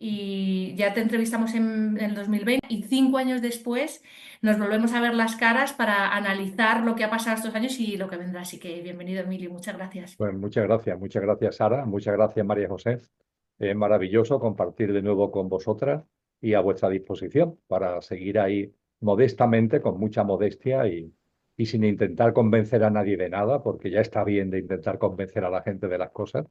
y ya te entrevistamos en el 2020 y 5 años después nos volvemos a ver las caras para analizar lo que ha pasado estos años y lo que vendrá. Así que bienvenido, Emilio, muchas gracias. Pues muchas gracias Sara, muchas gracias María José. Es maravilloso compartir de nuevo con vosotras y a vuestra disposición para seguir ahí modestamente, con mucha modestia y sin intentar convencer a nadie de nada, porque ya está bien de intentar convencer a la gente de las cosas,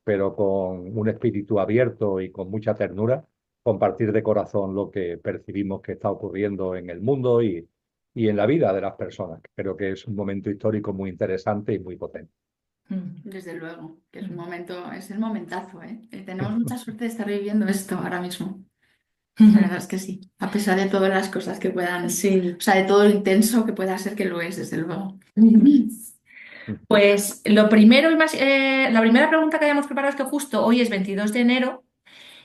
pero con un espíritu abierto y con mucha ternura, compartir de corazón lo que percibimos que está ocurriendo en el mundo y en la vida de las personas. Creo que es un momento histórico muy interesante y muy potente. Mm, Desde luego, que es un mm. momento, es el momentazo, ¿eh? Tenemos mucha suerte de estar viviendo esto ahora mismo. La verdad es que sí, a pesar de todas las cosas que puedan, Sí. o sea, de todo lo intenso que pueda ser que lo es, desde luego. Pues lo primero y más, la primera pregunta que habíamos preparado es que justo hoy es 22 de enero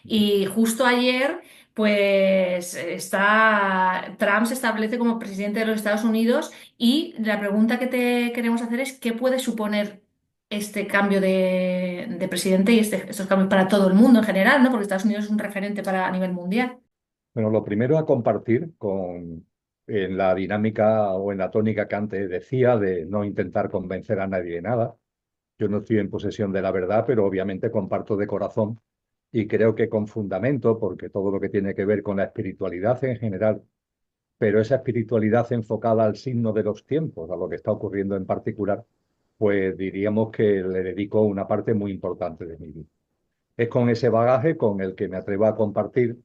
y justo ayer, pues Trump se establece como presidente de los Estados Unidos y la pregunta que te queremos hacer es ¿qué puede suponer este cambio de presidente y estos cambios para todo el mundo en general, ¿no? Porque Estados Unidos es un referente para, a nivel mundial. Bueno, lo primero a compartir en la dinámica o en la tónica que antes decía de no intentar convencer a nadie de nada. Yo no estoy en posesión de la verdad, pero obviamente comparto de corazón y creo que con fundamento, porque todo lo que tiene que ver con la espiritualidad en general, pero esa espiritualidad enfocada al signo de los tiempos, a lo que está ocurriendo en particular, pues diríamos que le dedico una parte muy importante de mi vida. Es con ese bagaje con el que me atrevo a compartir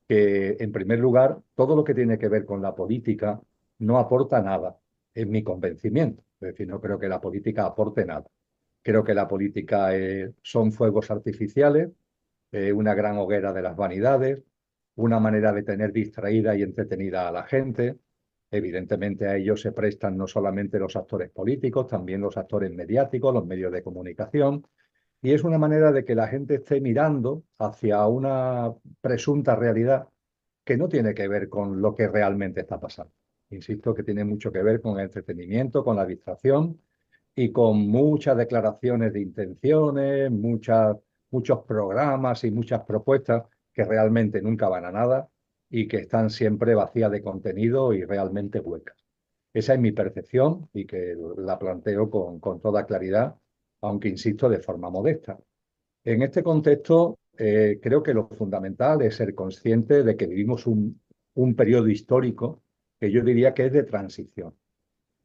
que, en primer lugar, todo lo que tiene que ver con la política no aporta nada, es mi convencimiento. Es decir, no creo que la política aporte nada. Creo que la política son fuegos artificiales, una gran hoguera de las vanidades, una manera de tener distraída y entretenida a la gente. Evidentemente a ello se prestan no solamente los actores políticos, también los actores mediáticos, los medios de comunicación, y es una manera de que la gente esté mirando hacia una presunta realidad que no tiene que ver con lo que realmente está pasando. Insisto que tiene mucho que ver con el entretenimiento, con la distracción y con muchas declaraciones de intenciones, muchos programas y muchas propuestas que realmente nunca van a nada y que están siempre vacías de contenido y realmente huecas. Esa es mi percepción y que la planteo con toda claridad, aunque insisto de forma modesta. En este contexto, creo que lo fundamental es ser consciente de que vivimos un periodo histórico que yo diría que es de transición.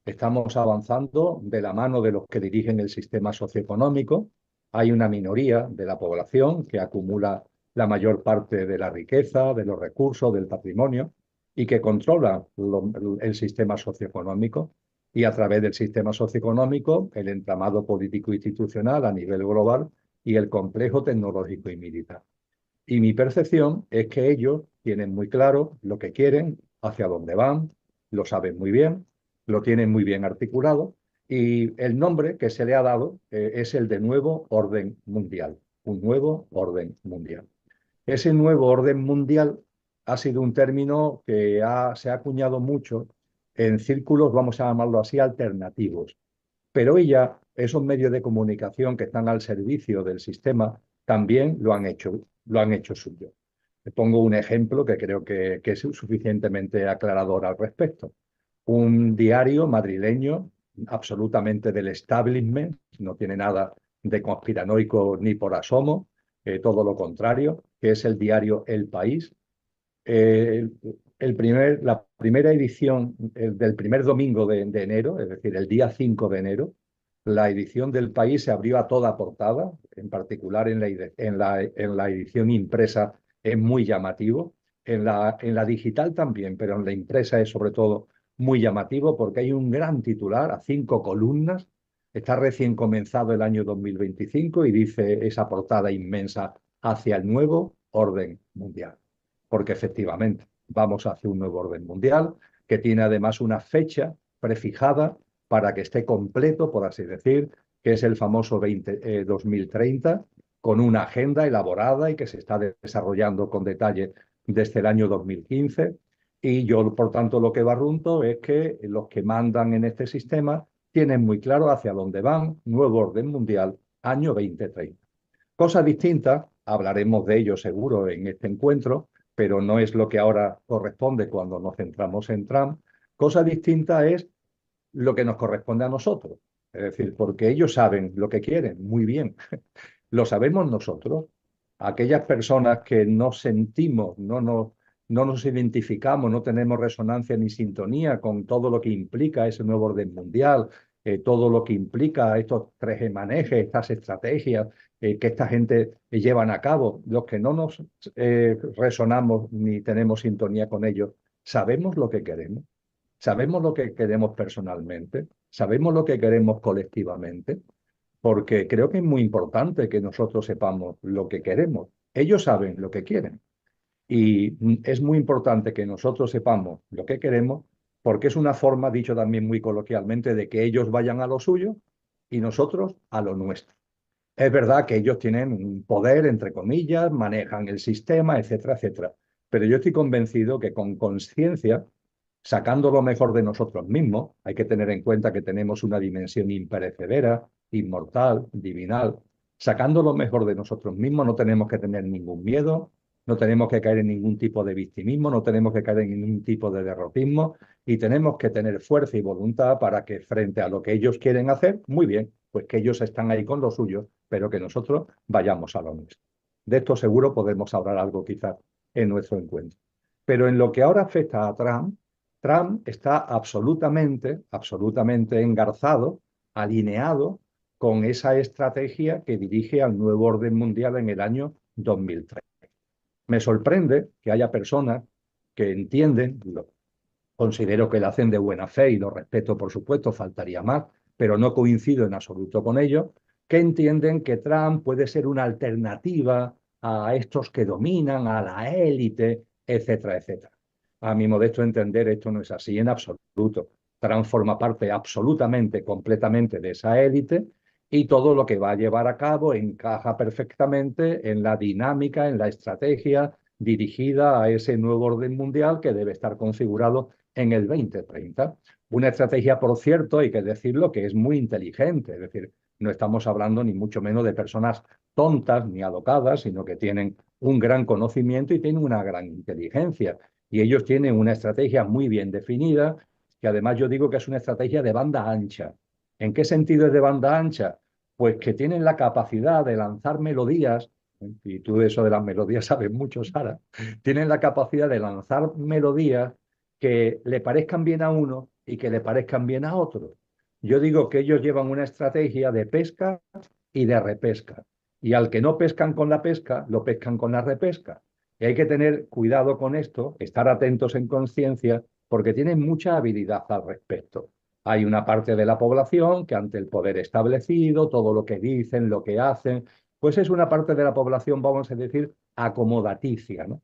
Estamos avanzando de la mano de los que dirigen el sistema socioeconómico. Hay una minoría de la población que acumula la mayor parte de la riqueza, de los recursos, del patrimonio y que controla el sistema socioeconómico. Y a través del sistema socioeconómico, el entramado político institucional a nivel global y el complejo tecnológico y militar. Y mi percepción es que ellos tienen muy claro lo que quieren, hacia dónde van, lo saben muy bien, lo tienen muy bien articulado y el nombre que se le ha dado es el de nuevo orden mundial, un nuevo orden mundial. Ese nuevo orden mundial ha sido un término que se ha acuñado mucho en círculos, vamos a llamarlo así, alternativos. Pero ella, esos medios de comunicación que están al servicio del sistema, también lo han hecho suyo. Le pongo un ejemplo que creo que es suficientemente aclarador al respecto. Un diario madrileño, absolutamente del establishment, no tiene nada de conspiranoico ni por asomo, todo lo contrario, que es el diario El País. Eh, la primera edición del primer domingo de enero, es decir, el día 5 de enero, la edición del País se abrió a toda portada, en particular en la edición impresa es muy llamativo, en la digital también, pero en la impresa es sobre todo muy llamativo porque hay un gran titular a 5 columnas, está recién comenzado el año 2025 y dice esa portada inmensa hacia el nuevo orden mundial, porque efectivamente vamos hacia un nuevo orden mundial que tiene además una fecha prefijada para que esté completo, por así decir, que es el famoso 2030, con una agenda elaborada y que se está desarrollando con detalle desde el año 2015. Y yo, por tanto, lo que barrunto es que los que mandan en este sistema tienen muy claro hacia dónde van, nuevo orden mundial, año 2030. Cosa distinta hablaremos de ello seguro en este encuentro, pero no es lo que ahora corresponde cuando nos centramos en Trump. Cosa distinta es lo que nos corresponde a nosotros. Es decir, porque ellos saben lo que quieren, muy bien. Lo sabemos nosotros. Aquellas personas que no sentimos, no nos identificamos, no tenemos resonancia ni sintonía con todo lo que implica ese nuevo orden mundial, todo lo que implica estos tres emanejes, estas estrategias que esta gente llevan a cabo, los que no nos resonamos ni tenemos sintonía con ellos, sabemos lo que queremos. Sabemos lo que queremos personalmente, sabemos lo que queremos colectivamente, porque creo que es muy importante que nosotros sepamos lo que queremos. Ellos saben lo que quieren y es muy importante que nosotros sepamos lo que queremos porque es una forma, dicho también muy coloquialmente, de que ellos vayan a lo suyo y nosotros a lo nuestro. Es verdad que ellos tienen un poder, entre comillas, manejan el sistema, etcétera, etcétera. Pero yo estoy convencido que con conciencia, sacando lo mejor de nosotros mismos, hay que tener en cuenta que tenemos una dimensión imperecedera, inmortal, divinal. Sacando lo mejor de nosotros mismos, no tenemos que tener ningún miedo, no tenemos que caer en ningún tipo de victimismo, no tenemos que caer en ningún tipo de derrotismo y tenemos que tener fuerza y voluntad para que frente a lo que ellos quieren hacer, muy bien, pues que ellos están ahí con lo suyo, pero que nosotros vayamos a lo nuestro. De esto seguro podemos hablar algo quizás en nuestro encuentro. Pero en lo que ahora afecta a Trump, Trump está absolutamente engarzado, alineado con esa estrategia que dirige al nuevo orden mundial en el año 2003. Me sorprende que haya personas que entienden, considero que lo hacen de buena fe y lo respeto, por supuesto, faltaría más, pero no coincido en absoluto con ello, que entienden que Trump puede ser una alternativa a estos que dominan, a la élite, etcétera, etcétera. A mi modesto entender, esto no es así en absoluto. Trump forma parte absolutamente, completamente de esa élite y todo lo que va a llevar a cabo encaja perfectamente en la dinámica, en la estrategia dirigida a ese nuevo orden mundial que debe estar configurado en el 2030. Una estrategia, por cierto, hay que decirlo, que es muy inteligente, es decir, no estamos hablando ni mucho menos de personas tontas ni alocadas, sino que tienen un gran conocimiento y tienen una gran inteligencia. Y ellos tienen una estrategia muy bien definida, que además yo digo que es una estrategia de banda ancha. ¿En qué sentido es de banda ancha? Pues que tienen la capacidad de lanzar melodías, y tú de eso de las melodías sabes mucho, Sara, tienen la capacidad de lanzar melodías que le parezcan bien a uno y que le parezcan bien a otro. Yo digo que ellos llevan una estrategia de pesca y de repesca. Y al que no pescan con la pesca, lo pescan con la repesca. Y hay que tener cuidado con esto, estar atentos en conciencia, porque tienen mucha habilidad al respecto. Hay una parte de la población que ante el poder establecido, todo lo que dicen, lo que hacen, pues es una parte de la población, vamos a decir, acomodaticia, ¿no?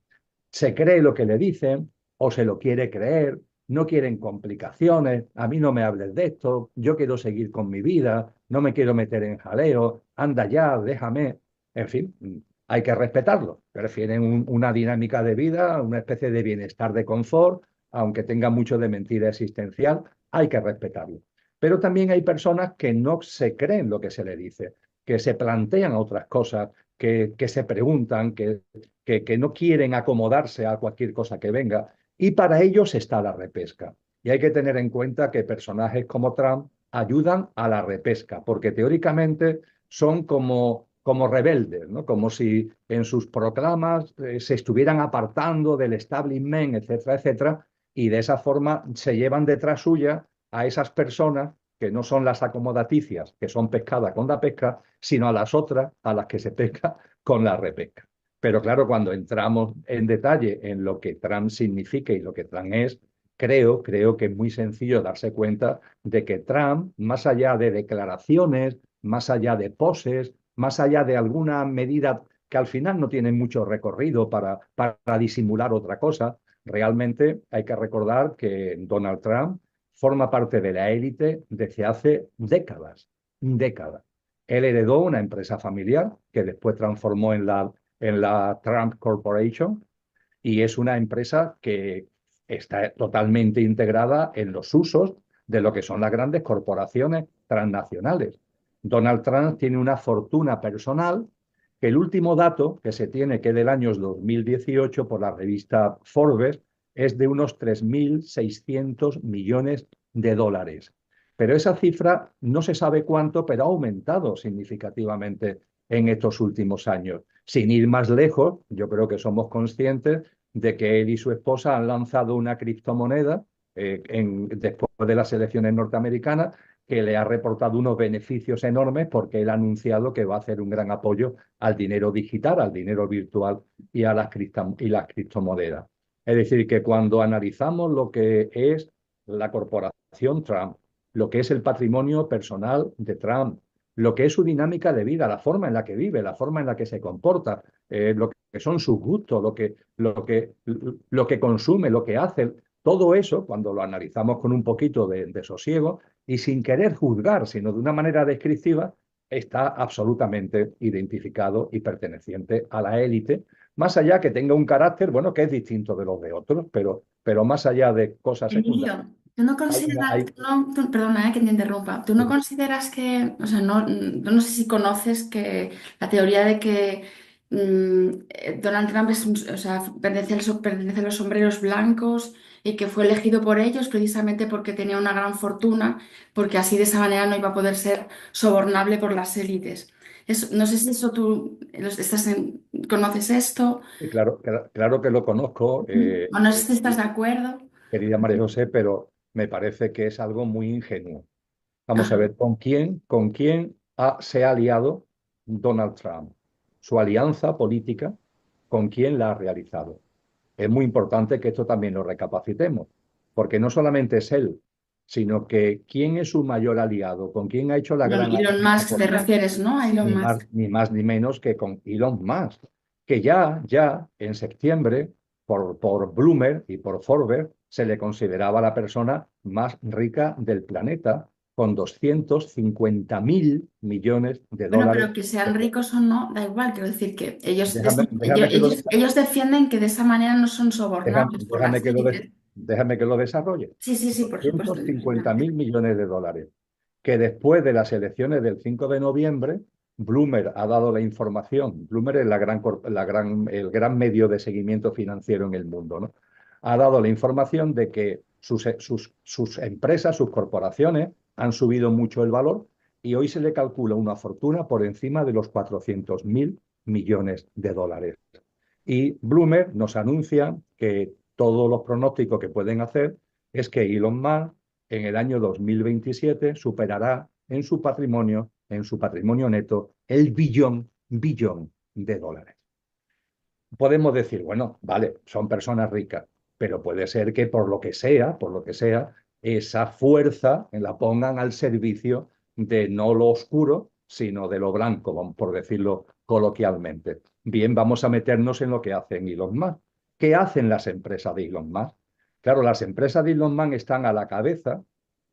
Se cree lo que le dicen o se lo quiere creer, no quieren complicaciones, a mí no me hables de esto, yo quiero seguir con mi vida, no me quiero meter en jaleo, anda ya, déjame, en fin, hay que respetarlo. Prefieren una dinámica de vida, una especie de bienestar, de confort, aunque tenga mucho de mentira existencial, hay que respetarlo. Pero también hay personas que no se creen lo que se le dice, que se plantean otras cosas, que se preguntan, que no quieren acomodarse a cualquier cosa que venga. Y para ellos está la repesca. Y hay que tener en cuenta que personajes como Trump ayudan a la repesca, porque teóricamente son como rebeldes, ¿no? Como si en sus proclamas se estuvieran apartando del establishment, etcétera, etcétera, y de esa forma se llevan detrás suya a esas personas que no son las acomodaticias, que son pescadas con la pesca, sino a las otras, a las que se pesca con la repesca. Pero claro, cuando entramos en detalle en lo que Trump significa y lo que Trump es, creo que es muy sencillo darse cuenta de que Trump, más allá de declaraciones, más allá de poses, más allá de alguna medida que al final no tiene mucho recorrido para disimular otra cosa, realmente hay que recordar que Donald Trump forma parte de la élite desde hace décadas, décadas. Él heredó una empresa familiar que después transformó en la Trump Corporation y es una empresa que está totalmente integrada en los usos de lo que son las grandes corporaciones transnacionales. Donald Trump tiene una fortuna personal que el último dato que se tiene, que es del año 2018 por la revista Forbes, es de unos 3.600 millones de dólares. Pero esa cifra no se sabe cuánto, pero ha aumentado significativamente en estos últimos años. Sin ir más lejos, yo creo que somos conscientes de que él y su esposa han lanzado una criptomoneda después de las elecciones norteamericanas que le ha reportado unos beneficios enormes porque él ha anunciado que va a hacer un gran apoyo al dinero digital, al dinero virtual y a las criptomonedas. Es decir, que cuando analizamos lo que es la corporación Trump, lo que es el patrimonio personal de Trump, lo que es su dinámica de vida, la forma en la que vive, la forma en la que se comporta, lo que son sus gustos, lo que consume, lo que hace, todo eso, cuando lo analizamos con un poquito de sosiego y sin querer juzgar, sino de una manera descriptiva, está absolutamente identificado y perteneciente a la élite, más allá que tenga un carácter, bueno, que es distinto de los de otros, pero más allá de cosas secundarias. Emilio, tú no Hay una, consideras, hay, perdona, que te interrumpa, tú no consideras que, o sea, no, yo no sé si conoces que la teoría de que Donald Trump es o sea, pertenece a los sombreros blancos y que fue elegido por ellos precisamente porque tenía una gran fortuna, porque así de esa manera no iba a poder ser sobornable por las élites. No sé si eso tú conoces esto, claro que lo conozco, o no sé si estás de acuerdo. querida María José, pero me parece que es algo muy ingenuo. Vamos a Ajá. ver, ¿con quién se ha aliado Donald Trump? Su alianza política, ¿con quién la ha realizado? Es muy importante que esto también lo recapacitemos, porque no solamente es él, sino que quién es su mayor aliado, con quién ha hecho la gran Elon alianza Musk te política, refieres, ¿no? A Elon Musk. ni más ni menos que con Elon Musk, que ya en septiembre, por Bloomberg y por Forbes, se le consideraba la persona más rica del planeta, con 250.000 millones de Bueno, dólares. pero que sean ricos o no, da igual. Quiero decir que ellos, Déjame que lo, ellos defienden que de esa manera no son Déjame, sobornables por déjame las que lo, élites. déjame que lo desarrolle. Sí, sí, sí, por supuesto. 250.000 millones de dólares, que después de las elecciones del 5 de noviembre, Bloomberg ha dado la información. Bloomberg es el gran medio de seguimiento financiero en el mundo, ¿no? Ha dado la información de que sus empresas, sus corporaciones, han subido mucho el valor y hoy se le calcula una fortuna por encima de los 400.000 millones de dólares. Y Bloomberg nos anuncia que todos los pronósticos que pueden hacer es que Elon Musk en el año 2027 superará en su patrimonio neto, el billón de dólares. Podemos decir, bueno, vale, son personas ricas, pero puede ser que por lo que sea, esa fuerza la pongan al servicio de no lo oscuro, sino de lo blanco, por decirlo coloquialmente. Bien, vamos a meternos en lo que hacen Elon Musk. ¿Qué hacen las empresas de Elon Musk? Claro, las empresas de Elon Musk están a la cabeza.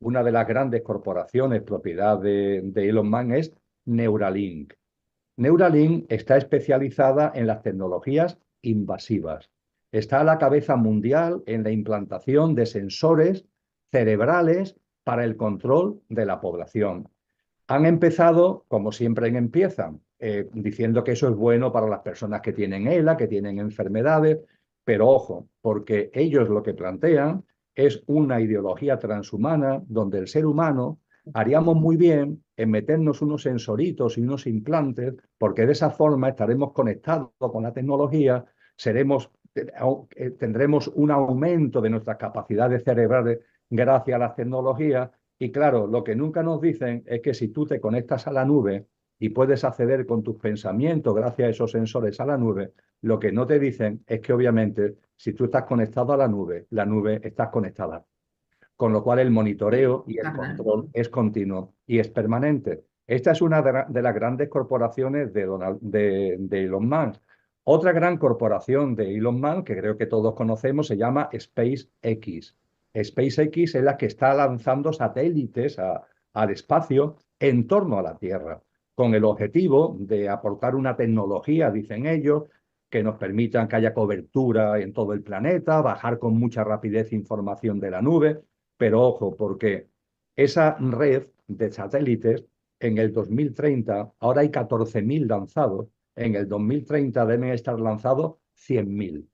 Una de las grandes corporaciones propiedad de Elon Musk es Neuralink. Neuralink está especializada en las tecnologías invasivas. Está a la cabeza mundial en la implantación de sensores cerebrales para el control de la población. Han empezado, como siempre empiezan, diciendo que eso es bueno para las personas que tienen ELA, que tienen enfermedades, pero ojo, porque ellos lo que plantean es una ideología transhumana donde el ser humano haríamos muy bien en meternos unos sensoritos y unos implantes, porque de esa forma estaremos conectados con la tecnología, tendremos un aumento de nuestras capacidades cerebrales gracias a las tecnologías. Y claro, lo que nunca nos dicen es que si tú te conectas a la nube y puedes acceder con tus pensamientos gracias a esos sensores a la nube, lo que no te dicen es que obviamente si tú estás conectado a la nube estás conectada, con lo cual el monitoreo y el control es continuo y es permanente. Esta es una de las grandes corporaciones de Elon Musk. Otra gran corporación de Elon Musk, que creo que todos conocemos, se llama SpaceX. SpaceX es la que está lanzando satélites al espacio en torno a la Tierra, con el objetivo de aportar una tecnología, dicen ellos, que nos permitan que haya cobertura en todo el planeta, bajar con mucha rapidez información de la nube. Pero ojo, porque esa red de satélites en el 2030, ahora hay 14.000 lanzados, en el 2030 deben estar lanzados 100.000.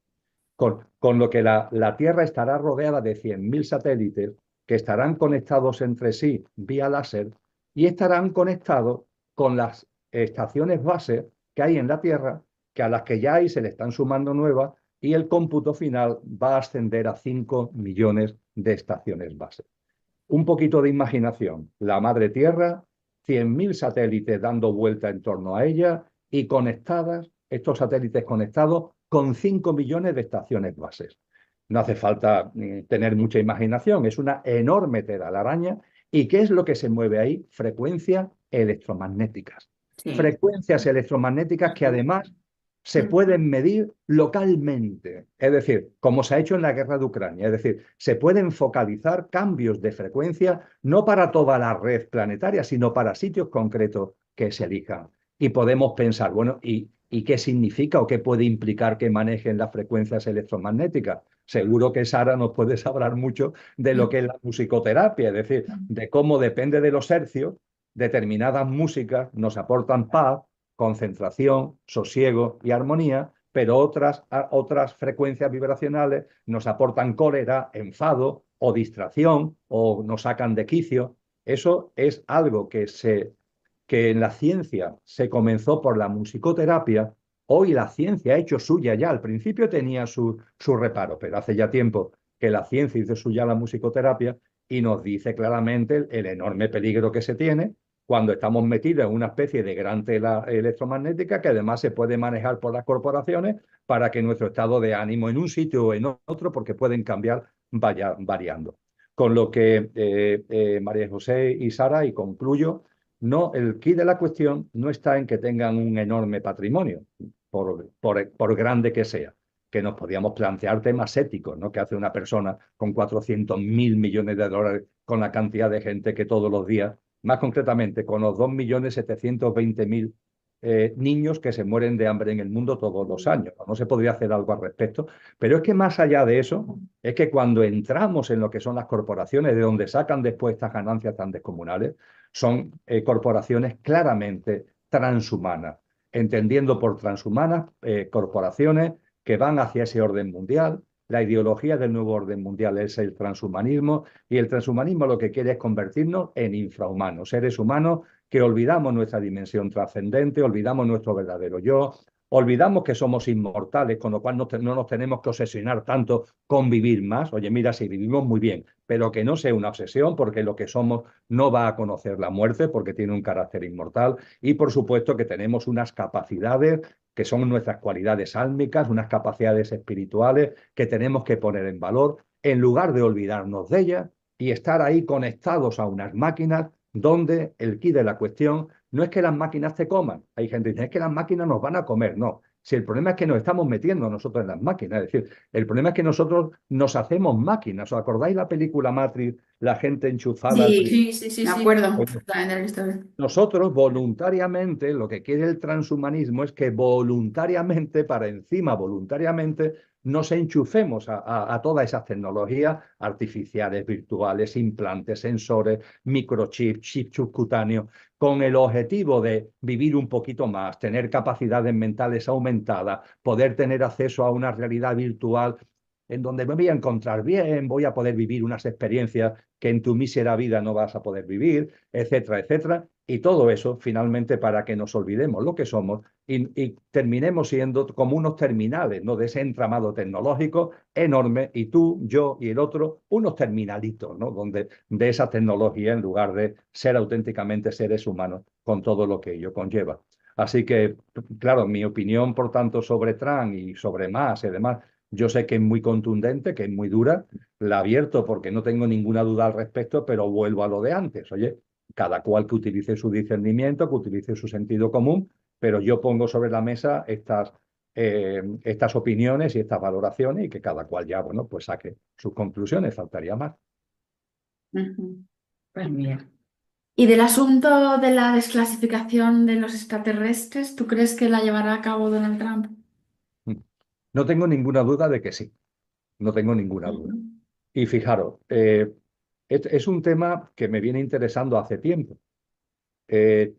Con lo que la Tierra estará rodeada de 100.000 satélites que estarán conectados entre sí vía láser y estarán conectados con las estaciones base que hay en la Tierra, que a las que ya hay se le están sumando nuevas, y el cómputo final va a ascender a 5 millones de estaciones base. Un poquito de imaginación. La madre Tierra, 100.000 satélites dando vuelta en torno a ella y conectadas, estos satélites conectados con 5 millones de estaciones bases. No hace falta tener mucha imaginación, es una enorme telaraña. ¿Y qué es lo que se mueve ahí? Frecuencias electromagnéticas. Sí. Frecuencias electromagnéticas que además se pueden medir localmente, es decir, como se ha hecho en la guerra de Ucrania, es decir, se pueden focalizar cambios de frecuencia no para toda la red planetaria, sino para sitios concretos que se elijan. Y podemos pensar, bueno, ¿y qué significa o qué puede implicar que manejen las frecuencias electromagnéticas? Seguro que Sara nos puede hablar mucho de lo que es la musicoterapia, es decir, de cómo depende de los hercios, determinadas músicas nos aportan paz, concentración, sosiego y armonía, pero otras frecuencias vibracionales nos aportan cólera, enfado o distracción o nos sacan de quicio. Eso es algo que en la ciencia se comenzó por la musicoterapia. Hoy la ciencia ha hecho suya ya. Al principio tenía su reparo, pero hace ya tiempo que la ciencia hizo suya la musicoterapia y nos dice claramente el enorme peligro que se tiene cuando estamos metidos en una especie de gran tela electromagnética que además se puede manejar por las corporaciones para que nuestro estado de ánimo en un sitio o en otro, porque pueden cambiar variando. Con lo que María José y Sara, y concluyo, no, el quid de la cuestión no está en que tengan un enorme patrimonio, por grande que sea, que nos podíamos plantear temas éticos, ¿no? ¿Qué hace una persona con 400.000 millones de dólares con la cantidad de gente que todos los días, más concretamente con los 2.720.000 niños que se mueren de hambre en el mundo todos los años? No se podría hacer algo al respecto, pero es que más allá de eso, es que cuando entramos en lo que son las corporaciones, de donde sacan después estas ganancias tan descomunales, son corporaciones claramente transhumanas, entendiendo por transhumanas corporaciones que van hacia ese orden mundial. La ideología del nuevo orden mundial es el transhumanismo, y el transhumanismo lo que quiere es convertirnos en infrahumanos, seres humanos que olvidamos nuestra dimensión trascendente, olvidamos nuestro verdadero yo, olvidamos que somos inmortales, con lo cual no nos tenemos que obsesionar tanto con vivir más. Oye, mira, si vivimos muy bien, pero que no sea una obsesión, porque lo que somos no va a conocer la muerte, porque tiene un carácter inmortal. Y por supuesto que tenemos unas capacidades que son nuestras cualidades álmicas, unas capacidades espirituales que tenemos que poner en valor, en lugar de olvidarnos de ellas y estar ahí conectados a unas máquinas donde el quid de la cuestión no es que las máquinas te coman. Hay gente que dice, es que las máquinas nos van a comer. No, si el problema es que nos estamos metiendo nosotros en las máquinas, es decir, el problema es que nosotros nos hacemos máquinas. ¿Os acordáis la película Matrix, la gente enchufada al Sí, Sí, sí, sí, me sí. acuerdo principio? también de la historia. Nosotros voluntariamente, lo que quiere el transhumanismo es que voluntariamente, para encima voluntariamente, nos enchufemos a todas esas tecnologías artificiales, virtuales, implantes, sensores, microchips, chips subcutáneos, con el objetivo de vivir un poquito más, tener capacidades mentales aumentadas, poder tener acceso a una realidad virtual en donde me voy a encontrar bien, voy a poder vivir unas experiencias que en tu mísera vida no vas a poder vivir, etcétera, etcétera. Y todo eso, finalmente, para que nos olvidemos lo que somos y terminemos siendo como unos terminales, ¿no? De ese entramado tecnológico enorme, y tú, yo y el otro, unos terminalitos, ¿no? Donde de esa tecnología, en lugar de ser auténticamente seres humanos con todo lo que ello conlleva. Así que, claro, mi opinión, por tanto, sobre Trump y sobre más y demás, yo sé que es muy contundente, que es muy dura, la abierto porque no tengo ninguna duda al respecto, pero vuelvo a lo de antes. Oye, cada cual que utilice su discernimiento, que utilice su sentido común, pero yo pongo sobre la mesa estas opiniones y estas valoraciones, y que cada cual ya, bueno, pues saque sus conclusiones, faltaría más. Ujú. Pues mira. Y del asunto de la desclasificación de los extraterrestres, ¿tú crees que la llevará a cabo Donald Trump? No tengo ninguna duda de que sí, no tengo ninguna duda. Ujú. Y fijaros, es un tema que me viene interesando hace tiempo. Eh,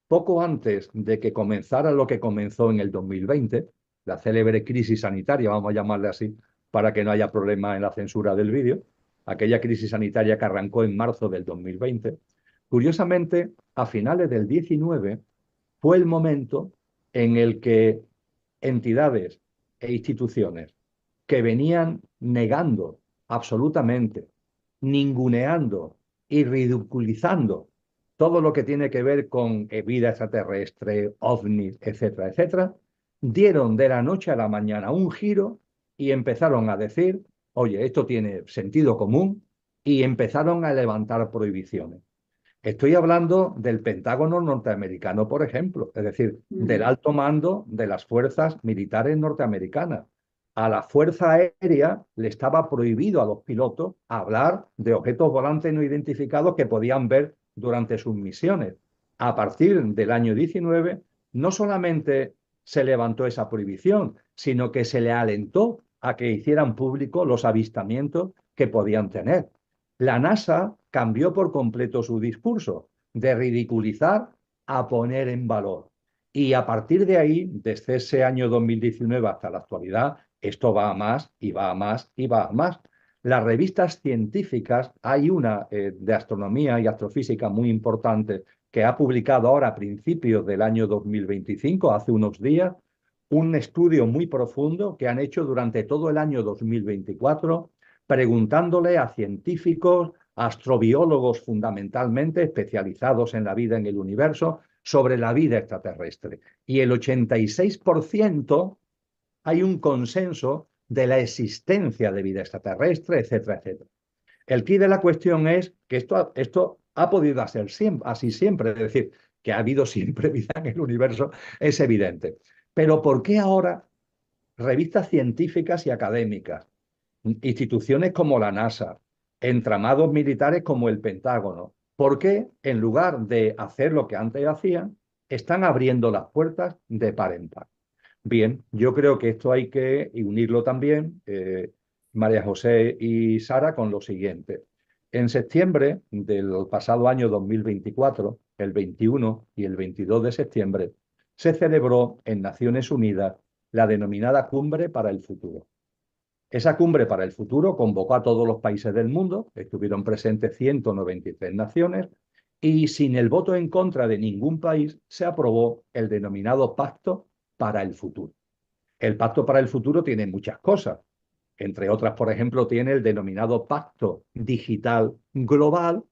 poco antes de que comenzara lo que comenzó en el 2020, la célebre crisis sanitaria, vamos a llamarle así, para que no haya problema en la censura del vídeo, aquella crisis sanitaria que arrancó en marzo del 2020, curiosamente, a finales del 19 fue el momento en el que entidades e instituciones que venían negando absolutamente, ninguneando y ridiculizando todo lo que tiene que ver con vida extraterrestre, ovnis, etcétera, etcétera, dieron de la noche a la mañana un giro y empezaron a decir, oye, esto tiene sentido común, y empezaron a levantar prohibiciones. Estoy hablando del Pentágono norteamericano, por ejemplo, es decir, del Mm. alto mando de las fuerzas militares norteamericanas. A la Fuerza Aérea le estaba prohibido a los pilotos hablar de objetos volantes no identificados que podían ver durante sus misiones. A partir del año 19, no solamente se levantó esa prohibición, sino que se le alentó a que hicieran público los avistamientos que podían tener. La NASA cambió por completo su discurso, de ridiculizar a poner en valor. Y a partir de ahí, desde ese año 2019 hasta la actualidad, esto va a más y va a más y va a más. Las revistas científicas, hay una de astronomía y astrofísica muy importante que ha publicado ahora a principios del año 2025, hace unos días, un estudio muy profundo que han hecho durante todo el año 2024, preguntándole a científicos, astrobiólogos fundamentalmente, especializados en la vida en el universo, sobre la vida extraterrestre. Y el 86% hay un consenso de la existencia de vida extraterrestre, etcétera, etcétera. El quid de la cuestión es que esto ha podido ser siempre, así siempre, es decir, que ha habido siempre vida en el universo, es evidente. Pero ¿por qué ahora revistas científicas y académicas, instituciones como la NASA, entramados militares como el Pentágono, por qué en lugar de hacer lo que antes hacían, están abriendo las puertas de par en par? Bien, yo creo que esto hay que unirlo también, María José y Sara, con lo siguiente. En septiembre del pasado año 2024, el 21 y el 22 de septiembre, se celebró en Naciones Unidas la denominada Cumbre para el Futuro. Esa Cumbre para el Futuro convocó a todos los países del mundo, estuvieron presentes 193 naciones, y sin el voto en contra de ningún país se aprobó el denominado Pacto para el Futuro. El Pacto para el Futuro tiene muchas cosas. Entre otras, por ejemplo, tiene el denominado Pacto Digital Global,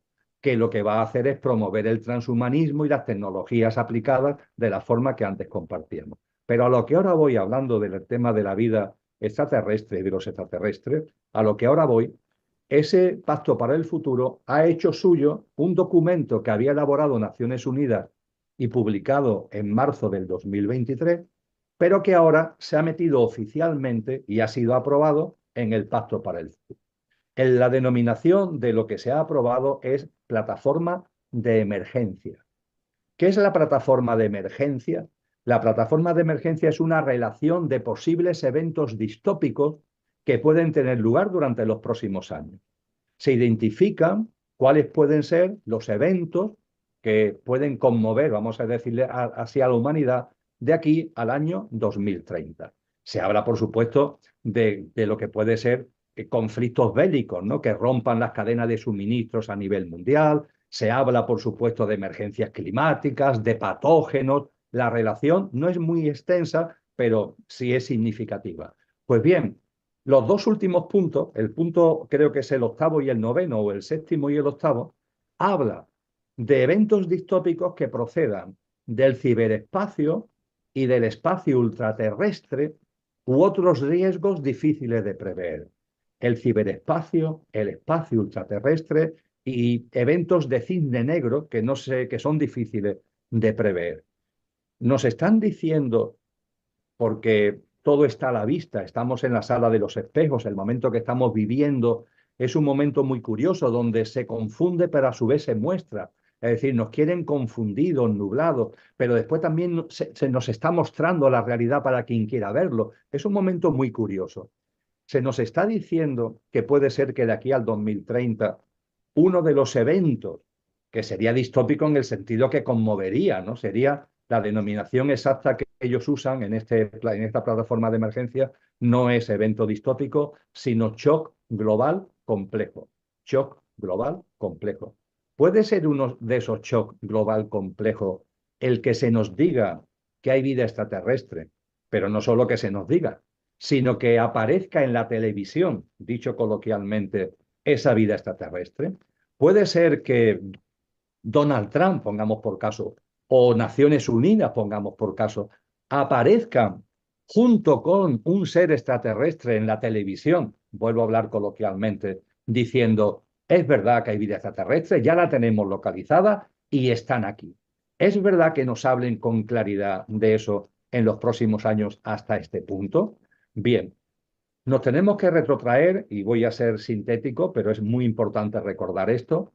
que lo que va a hacer es promover el transhumanismo y las tecnologías aplicadas de la forma que antes compartíamos. Pero a lo que ahora voy, hablando del tema de la vida extraterrestre y de los extraterrestres, a lo que ahora voy, ese Pacto para el Futuro ha hecho suyo un documento que había elaborado Naciones Unidas y publicado en marzo del 2023, pero que ahora se ha metido oficialmente y ha sido aprobado en el Pacto para el Futuro. La denominación de lo que se ha aprobado es plataforma de emergencia. ¿Qué es la plataforma de emergencia? La plataforma de emergencia es una relación de posibles eventos distópicos que pueden tener lugar durante los próximos años. Se identifican cuáles pueden ser los eventos que pueden conmover, vamos a decirle así, a la humanidad de aquí al año 2030. Se habla, por supuesto, de lo que puede ser conflictos bélicos, ¿no?, que rompan las cadenas de suministros a nivel mundial. Se habla, por supuesto, de emergencias climáticas, de patógenos. La relación no es muy extensa, pero sí es significativa. Pues bien, los dos últimos puntos, el punto creo que es el octavo y el noveno, o el séptimo y el octavo, habla de eventos distópicos que procedan del ciberespacio y del espacio ultraterrestre u otros riesgos difíciles de prever. El ciberespacio, el espacio ultraterrestre y eventos de cisne negro que, no sé, que son difíciles de prever. Nos están diciendo, porque todo está a la vista, estamos en la sala de los espejos, el momento que estamos viviendo es un momento muy curioso donde se confunde pero a su vez se muestra. Es decir, nos quieren confundidos, nublados, pero después también se nos está mostrando la realidad para quien quiera verlo. Es un momento muy curioso. Se nos está diciendo que puede ser que de aquí al 2030 uno de los eventos que sería distópico en el sentido que conmovería, ¿no? Sería la denominación exacta que ellos usan en esta plataforma de emergencia, no es evento distópico, sino shock global complejo. Shock global complejo. ¿Puede ser uno de esos shock global complejo el que se nos diga que hay vida extraterrestre? Pero no solo que se nos diga, sino que aparezca en la televisión, dicho coloquialmente, esa vida extraterrestre. Puede ser que Donald Trump, pongamos por caso, o Naciones Unidas, pongamos por caso, aparezcan junto con un ser extraterrestre en la televisión, vuelvo a hablar coloquialmente, diciendo, es verdad que hay vida extraterrestre, ya la tenemos localizada y están aquí. Es verdad que nos hablen con claridad de eso en los próximos años hasta este punto. Bien, nos tenemos que retrotraer, y voy a ser sintético, pero es muy importante recordar esto,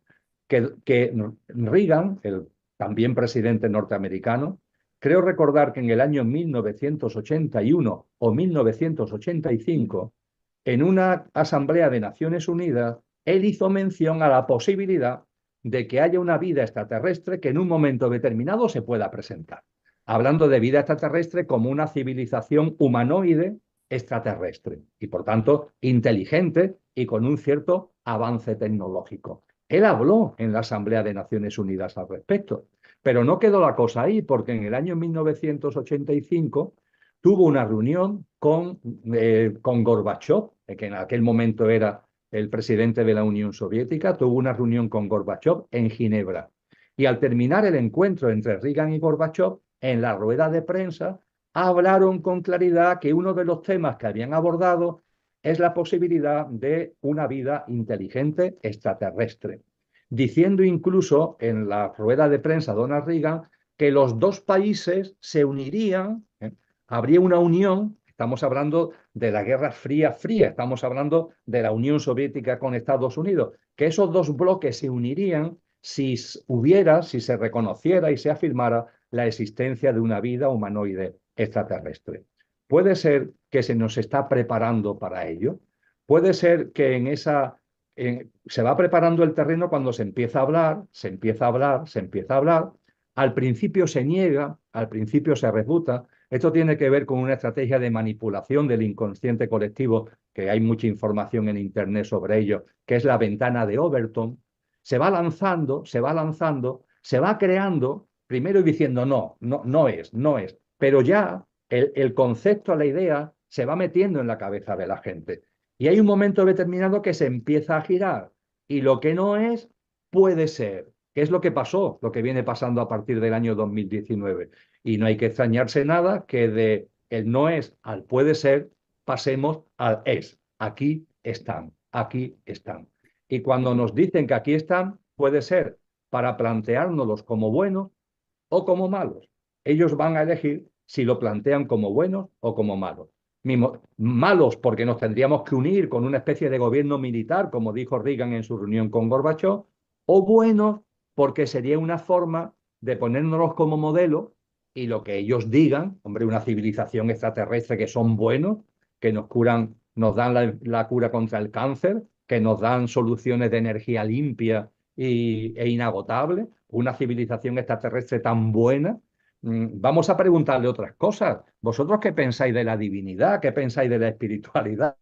que Reagan, el también presidente norteamericano, creo recordar que en el año 1981 o 1985, en una asamblea de Naciones Unidas, él hizo mención a la posibilidad de que haya una vida extraterrestre que en un momento determinado se pueda presentar. Hablando de vida extraterrestre como una civilización humanoide extraterrestre y, por tanto, inteligente y con un cierto avance tecnológico. Él habló en la Asamblea de Naciones Unidas al respecto, pero no quedó la cosa ahí, porque en el año 1985 tuvo una reunión con Gorbachev, que en aquel momento era el presidente de la Unión Soviética, tuvo una reunión con Gorbachev en Ginebra. Y al terminar el encuentro entre Reagan y Gorbachev, en la rueda de prensa, hablaron con claridad que uno de los temas que habían abordado es la posibilidad de una vida inteligente extraterrestre, diciendo incluso en la rueda de prensa Donald Reagan que los dos países se unirían, habría una unión, estamos hablando de la Guerra Fría, estamos hablando de la Unión Soviética con Estados Unidos, que esos dos bloques se unirían si se reconociera y se afirmara la existencia de una vida humanoide extraterrestre. Puede ser que se nos está preparando para ello. Puede ser que se va preparando el terreno cuando se empieza a hablar, se empieza a hablar, se empieza a hablar. Al principio se niega, al principio se refuta. Esto tiene que ver con una estrategia de manipulación del inconsciente colectivo, que hay mucha información en Internet sobre ello, que es la ventana de Overton. Se va lanzando, se va lanzando, se va creando, primero diciendo no es, pero ya el concepto, la idea, se va metiendo en la cabeza de la gente. Y hay un momento determinado que se empieza a girar. Y lo que no es, puede ser. ¿Qué es lo que pasó? Lo que viene pasando a partir del año 2019. Y no hay que extrañarse nada que de el no es al puede ser, pasemos al es. Aquí están, aquí están. Y cuando nos dicen que aquí están, puede ser para planteárnoslos como buenos o como malos. Ellos van a elegir si lo plantean como buenos o como malos. Malos porque nos tendríamos que unir con una especie de gobierno militar, como dijo Reagan en su reunión con Gorbachev, o buenos porque sería una forma de ponérnoslos como modelo y lo que ellos digan, hombre, una civilización extraterrestre que son buenos, que nos curan, nos dan la cura contra el cáncer, que nos dan soluciones de energía limpia e inagotable, una civilización extraterrestre tan buena. Vamos a preguntarle otras cosas. ¿Vosotros qué pensáis de la divinidad? ¿Qué pensáis de la espiritualidad?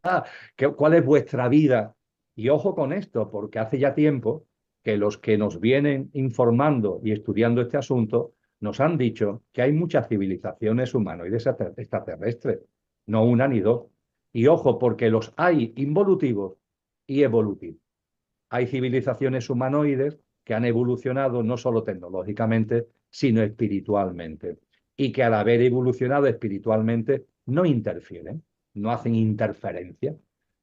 ¿Cuál es vuestra vida? Y ojo con esto, porque hace ya tiempo que los que nos vienen informando y estudiando este asunto nos han dicho que hay muchas civilizaciones humanoides extraterrestres, no una ni dos. Y ojo, porque los hay involutivos y evolutivos. Hay civilizaciones humanoides que han evolucionado no solo tecnológicamente, sino espiritualmente. Y que al haber evolucionado espiritualmente no interfieren, no hacen interferencia.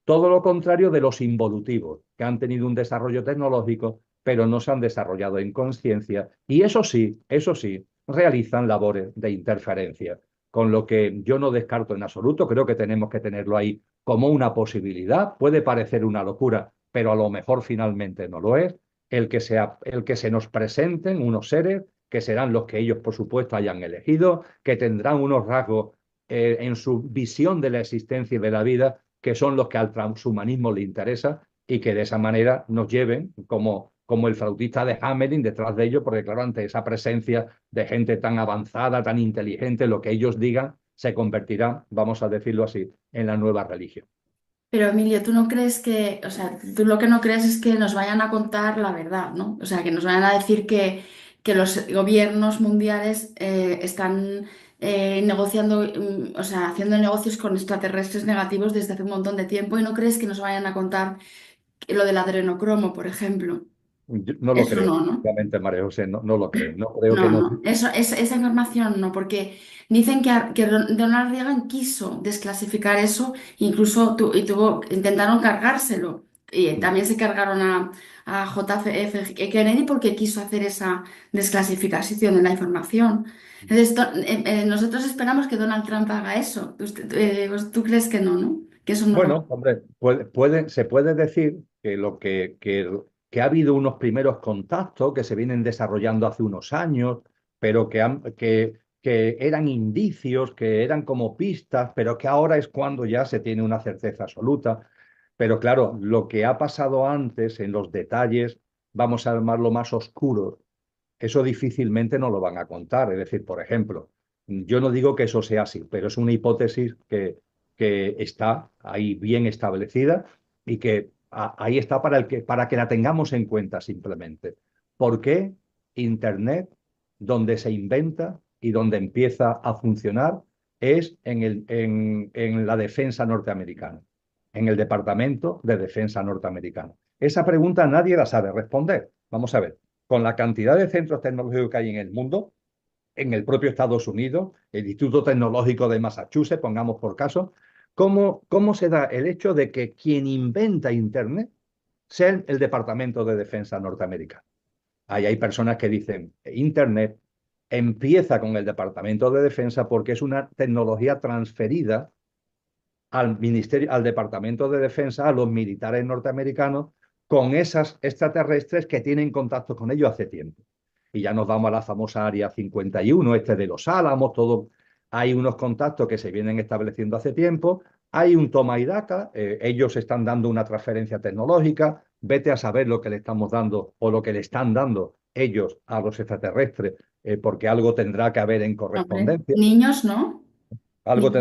Todo lo contrario de los involutivos, que han tenido un desarrollo tecnológico, pero no se han desarrollado en conciencia. Y eso sí, realizan labores de interferencia. Con lo que yo no descarto en absoluto, creo que tenemos que tenerlo ahí como una posibilidad. Puede parecer una locura, pero a lo mejor finalmente no lo es, el que se nos presenten unos seres que serán los que ellos, por supuesto, hayan elegido, que tendrán unos rasgos en su visión de la existencia y de la vida, que son los que al transhumanismo le interesa y que de esa manera nos lleven, como como el flautista de Hamelin detrás de ellos, porque claro, ante esa presencia de gente tan avanzada, tan inteligente, lo que ellos digan se convertirá, vamos a decirlo así, en la nueva religión. Pero Emilio, tú no crees que, o sea, tú lo que no crees es que nos vayan a contar la verdad, ¿no? O sea, que nos vayan a decir que los gobiernos mundiales están negociando, o sea, haciendo negocios con extraterrestres negativos desde hace un montón de tiempo y no crees que nos vayan a contar lo del adrenocromo, por ejemplo. Yo no lo Eso creo, no, ¿no? obviamente, María José, no, no lo creo. No creo que No, no. no, esa información no, porque dicen que Donald Reagan quiso desclasificar eso, incluso intentaron cargárselo, y también se cargaron a JFK Kennedy porque quiso hacer esa desclasificación de la información. Entonces, nosotros esperamos que Donald Trump haga eso. Pues, ¿tú crees que no, no? Que eso no va. Bueno, hombre, se puede decir que, que ha habido unos primeros contactos que se vienen desarrollando hace unos años, pero que eran indicios, que eran como pistas, pero que ahora es cuando ya se tiene una certeza absoluta. Pero claro, lo que ha pasado antes en los detalles, vamos a llamarlo más oscuros, eso difícilmente nos lo van a contar. Es decir, por ejemplo, yo no digo que eso sea así, pero es una hipótesis que está ahí bien establecida y que ahí está para que la tengamos en cuenta simplemente. ¿Por qué Internet, donde se inventa y donde empieza a funcionar, es en la defensa norteamericana, en el Departamento de Defensa norteamericano? Esa pregunta nadie la sabe responder. Vamos a ver, con la cantidad de centros tecnológicos que hay en el mundo, en el propio Estados Unidos, el Instituto Tecnológico de Massachusetts, pongamos por caso, ¿cómo se da el hecho de que quien inventa Internet sea el Departamento de Defensa norteamericano? Ahí hay personas que dicen, Internet empieza con el Departamento de Defensa porque es una tecnología transferida al ministerio, al Departamento de Defensa, a los militares norteamericanos, con esas extraterrestres que tienen contacto con ellos hace tiempo. Y ya nos vamos a la famosa Área 51, de los Álamos, todo. Hay unos contactos que se vienen estableciendo hace tiempo, hay un toma y daca, ellos están dando una transferencia tecnológica, vete a saber lo que le estamos dando o lo que le están dando ellos a los extraterrestres, porque algo tendrá que haber en Hombre, correspondencia. niños, ¿no? Niños,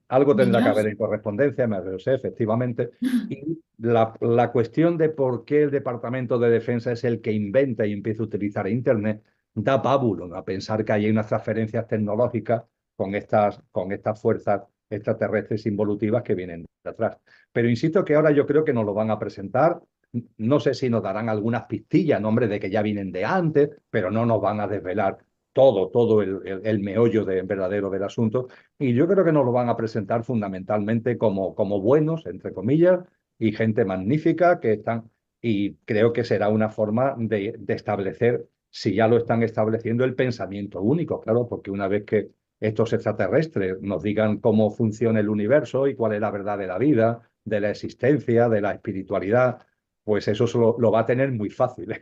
Algo tendrá que haber niños. en correspondencia, me sé, efectivamente. Y la cuestión de por qué el Departamento de Defensa es el que inventa y empieza a utilizar Internet da pábulo, ¿no?, a pensar que hay unas transferencias tecnológicas con estas fuerzas extraterrestres involutivas que vienen de atrás. Pero insisto que ahora yo creo que nos lo van a presentar. No sé si nos darán algunas pistillas, nombre de que ya vienen de antes, pero no nos van a desvelar todo el meollo verdadero del asunto. Y yo creo que nos lo van a presentar fundamentalmente como buenos, entre comillas, y gente magnífica que están, y creo que será una forma de establecer, si ya lo están estableciendo, el pensamiento único, claro, porque una vez que estos extraterrestres nos digan cómo funciona el universo y cuál es la verdad de la vida, de la existencia, de la espiritualidad, pues eso lo va a tener muy fácil.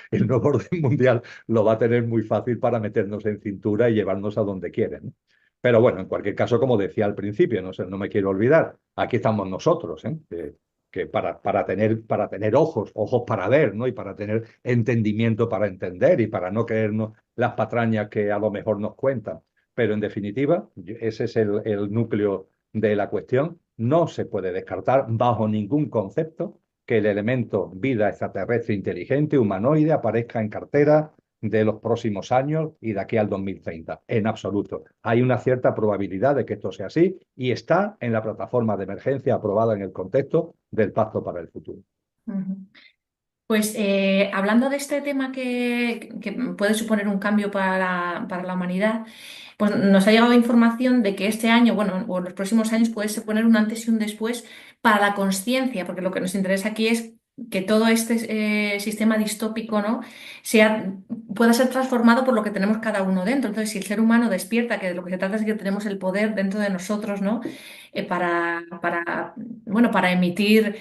El nuevo orden mundial lo va a tener muy fácil para meternos en cintura y llevarnos a donde quieren, ¿no? Pero bueno, en cualquier caso, como decía al principio, no sé, no me quiero olvidar, aquí estamos nosotros, ¿eh? Que para tener ojos para ver, ¿no? Y para tener entendimiento para entender y para no creernos las patrañas que a lo mejor nos cuentan. Pero en definitiva, ese es el núcleo de la cuestión. No se puede descartar bajo ningún concepto que el elemento vida extraterrestre inteligente, humanoide, aparezca en cartera de los próximos años y de aquí al 2030. En absoluto. Hay una cierta probabilidad de que esto sea así y está en la plataforma de emergencia aprobada en el contexto del Pacto para el Futuro. Ujú. Pues hablando de este tema que puede suponer un cambio para la humanidad, pues nos ha llegado información de que este año, bueno, o en los próximos años puede suponer un antes y un después para la conciencia, porque lo que nos interesa aquí es que todo este sistema distópico, ¿no?, pueda ser transformado por lo que tenemos cada uno dentro. Entonces, si el ser humano despierta, que de lo que se trata es que tenemos el poder dentro de nosotros, ¿no?, bueno, para emitir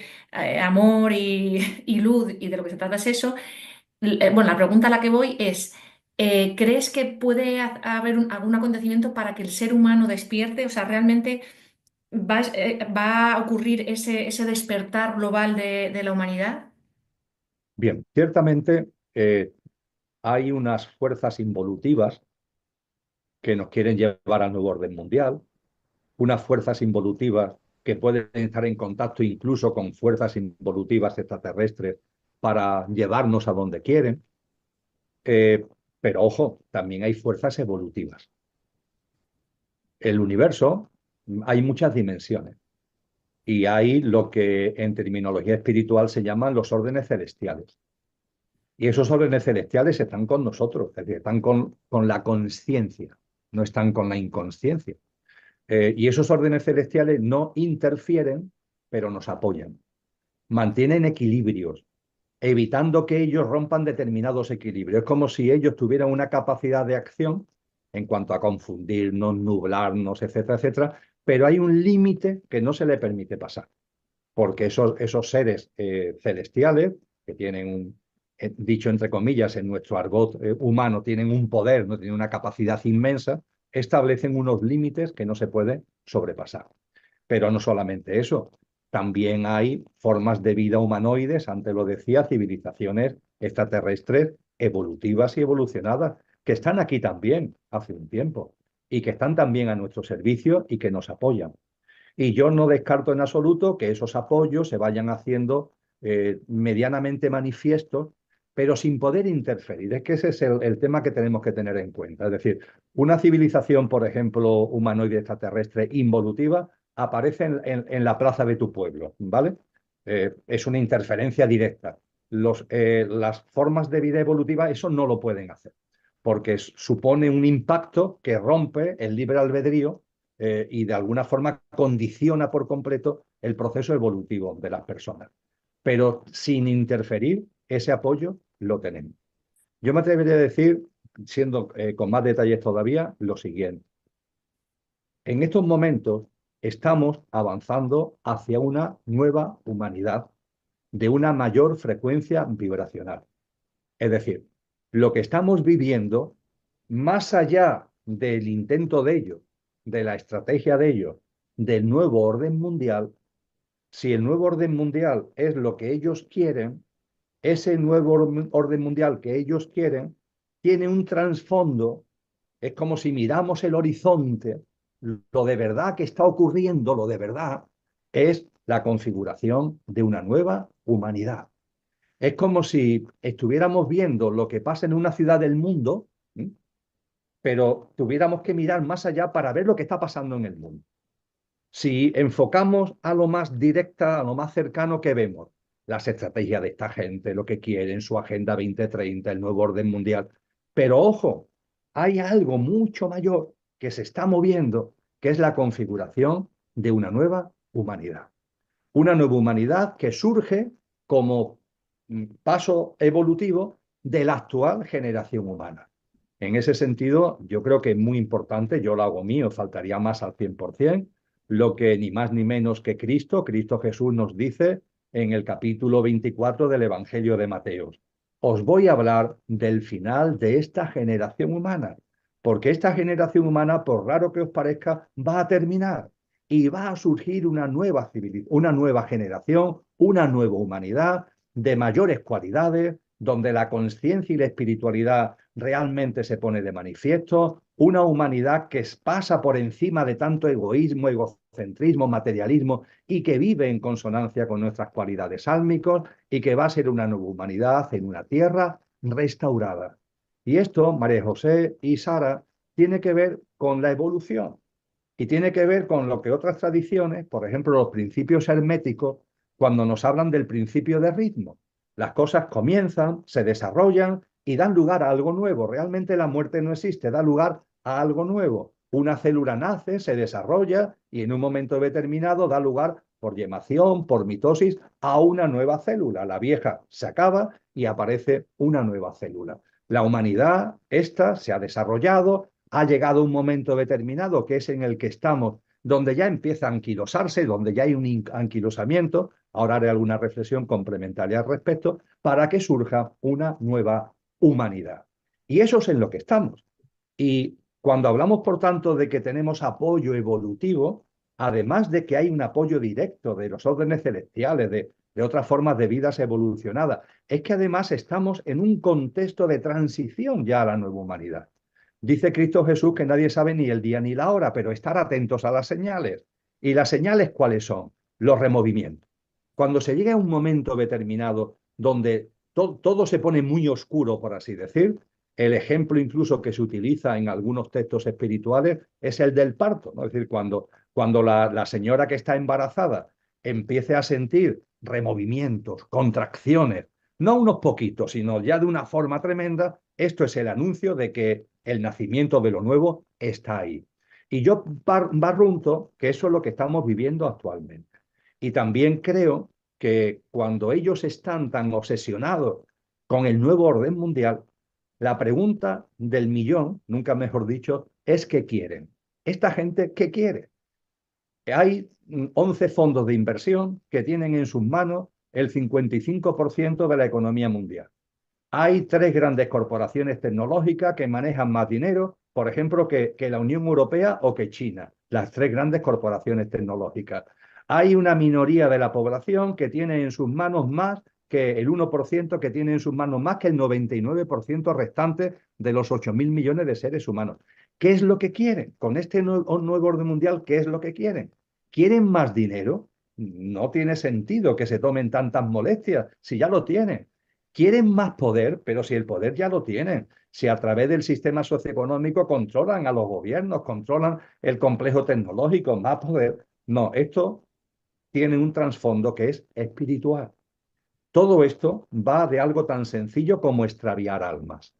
amor y luz, y de lo que se trata es eso. Bueno, la pregunta a la que voy es, ¿crees que puede haber algún acontecimiento para que el ser humano despierte? O sea, ¿realmente va a ocurrir ese despertar global de la humanidad? Bien, ciertamente hay unas fuerzas involutivas que nos quieren llevar al nuevo orden mundial, unas fuerzas involutivas que pueden estar en contacto incluso con fuerzas involutivas extraterrestres para llevarnos a donde quieren. Eh, pero ojo, también hay fuerzas evolutivas. El universo, hay muchas dimensiones y hay lo que en terminología espiritual se llaman los órdenes celestiales. Y esos órdenes celestiales están con nosotros, es decir, están con la conciencia, no están con la inconsciencia. Y esos órdenes celestiales no interfieren, pero nos apoyan. Mantienen equilibrios, evitando que ellos rompan determinados equilibrios. Es como si ellos tuvieran una capacidad de acción en cuanto a confundirnos, nublarnos, etcétera, etcétera, pero hay un límite que no se le permite pasar, porque esos seres celestiales, que tienen dicho entre comillas en nuestro argot humano, tienen un poder, no tienen una capacidad inmensa, establecen unos límites que no se pueden sobrepasar. Pero no solamente eso, también hay formas de vida humanoides, antes lo decía, civilizaciones extraterrestres evolutivas y evolucionadas, que están aquí también hace un tiempo y que están también a nuestro servicio y que nos apoyan. Y yo no descarto en absoluto que esos apoyos se vayan haciendo medianamente manifiestos, pero sin poder interferir. Es que ese es el tema que tenemos que tener en cuenta. Es decir, una civilización, por ejemplo, humanoide extraterrestre involutiva, aparece en la plaza de tu pueblo, ¿vale? Es una interferencia directa. Las formas de vida evolutiva eso no lo pueden hacer, porque supone un impacto que rompe el libre albedrío y de alguna forma condiciona por completo el proceso evolutivo de las personas. Pero sin interferir, ese apoyo lo tenemos. Yo me atrevería a decir, siendo con más detalles todavía, lo siguiente. En estos momentos estamos avanzando hacia una nueva humanidad de una mayor frecuencia vibracional. Es decir, lo que estamos viviendo, más allá del intento de ellos, de la estrategia de ellos, del nuevo orden mundial, si el nuevo orden mundial es lo que ellos quieren, ese nuevo orden mundial que ellos quieren tiene un trasfondo, es como si miramos el horizonte, lo de verdad que está ocurriendo, lo de verdad, es la configuración de una nueva humanidad. Es como si estuviéramos viendo lo que pasa en una ciudad del mundo, ¿sí? Pero tuviéramos que mirar más allá para ver lo que está pasando en el mundo. Si enfocamos a lo más directa, a lo más cercano, ¿qué vemos? Las estrategias de esta gente, lo que quieren, su Agenda 2030, el nuevo orden mundial. Pero ojo, hay algo mucho mayor que se está moviendo, que es la configuración de una nueva humanidad. Una nueva humanidad que surge como paso evolutivo de la actual generación humana. En ese sentido, yo creo que es muy importante, yo lo hago mío, faltaría más al 100%, lo que ni más ni menos que Cristo Jesús nos dice en el capítulo 24 del Evangelio de Mateo. Os voy a hablar del final de esta generación humana, porque esta generación humana, por raro que os parezca, va a terminar y va a surgir una nueva una nueva generación, una nueva humanidad de mayores cualidades, donde la conciencia y la espiritualidad realmente se pone de manifiesto, una humanidad que pasa por encima de tanto egoísmo, egocentrismo, materialismo y que vive en consonancia con nuestras cualidades álmicos y que va a ser una nueva humanidad en una tierra restaurada. Y esto, María José y Sara, tiene que ver con la evolución y tiene que ver con lo que otras tradiciones, por ejemplo, los principios herméticos, cuando nos hablan del principio de ritmo. Las cosas comienzan, se desarrollan y dan lugar a algo nuevo. Realmente la muerte no existe, da lugar a algo nuevo. Una célula nace, se desarrolla y en un momento determinado da lugar, por yemación, por mitosis, a una nueva célula. La vieja se acaba y aparece una nueva célula. La humanidad, esta, se ha desarrollado, ha llegado un momento determinado, que es en el que estamos, donde ya empieza a anquilosarse, donde ya hay un anquilosamiento. Ahora haré alguna reflexión complementaria al respecto, para que surja una nueva humanidad. Y eso es en lo que estamos. Y cuando hablamos, por tanto, de que tenemos apoyo evolutivo, además de que hay un apoyo directo de los órdenes celestiales, de de otras formas de vidas evolucionadas. Es que además estamos en un contexto de transición ya a la nueva humanidad. Dice Cristo Jesús que nadie sabe ni el día ni la hora, pero estar atentos a las señales. ¿Y las señales cuáles son? Los removimientos. Cuando se llega a un momento determinado donde todo se pone muy oscuro, por así decir, el ejemplo incluso que se utiliza en algunos textos espirituales es el del parto, ¿no? Es decir, cuando la señora que está embarazada empiece a sentir removimientos, contracciones, no unos poquitos, sino ya de una forma tremenda, esto es el anuncio de que el nacimiento de lo nuevo está ahí. Y yo barrunto que eso es lo que estamos viviendo actualmente. Y también creo que cuando ellos están tan obsesionados con el nuevo orden mundial, la pregunta del millón, nunca mejor dicho, es ¿qué quieren? ¿Esta gente qué quiere? Hay 11 fondos de inversión que tienen en sus manos el 55% de la economía mundial. Hay 3 grandes corporaciones tecnológicas que manejan más dinero, por ejemplo, que la Unión Europea o que China, las 3 grandes corporaciones tecnológicas. Hay una minoría de la población que tiene en sus manos más que el 1%, que tiene en sus manos más que el 99% restante de los 8.000 millones de seres humanos. ¿Qué es lo que quieren? Con este nuevo orden mundial, ¿qué es lo que quieren? ¿Quieren más dinero? No tiene sentido que se tomen tantas molestias, si ya lo tienen. Quieren más poder, pero si el poder ya lo tienen, si a través del sistema socioeconómico controlan a los gobiernos, controlan el complejo tecnológico, más poder. No, esto tiene un trasfondo que es espiritual. Todo esto va de algo tan sencillo como extraviar almas.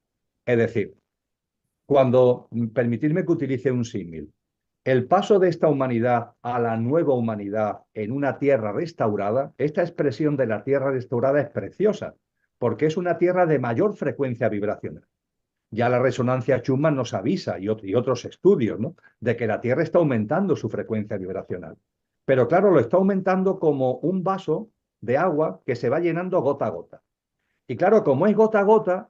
Es decir, permitidme que utilice un símil, el paso de esta humanidad a la nueva humanidad en una tierra restaurada, esta expresión de la tierra restaurada es preciosa, porque es una tierra de mayor frecuencia vibracional. Ya la resonancia Schumann nos avisa, y otros estudios, ¿no?, de que la Tierra está aumentando su frecuencia vibracional. Pero claro, lo está aumentando como un vaso de agua que se va llenando gota a gota. Y claro, como es gota a gota,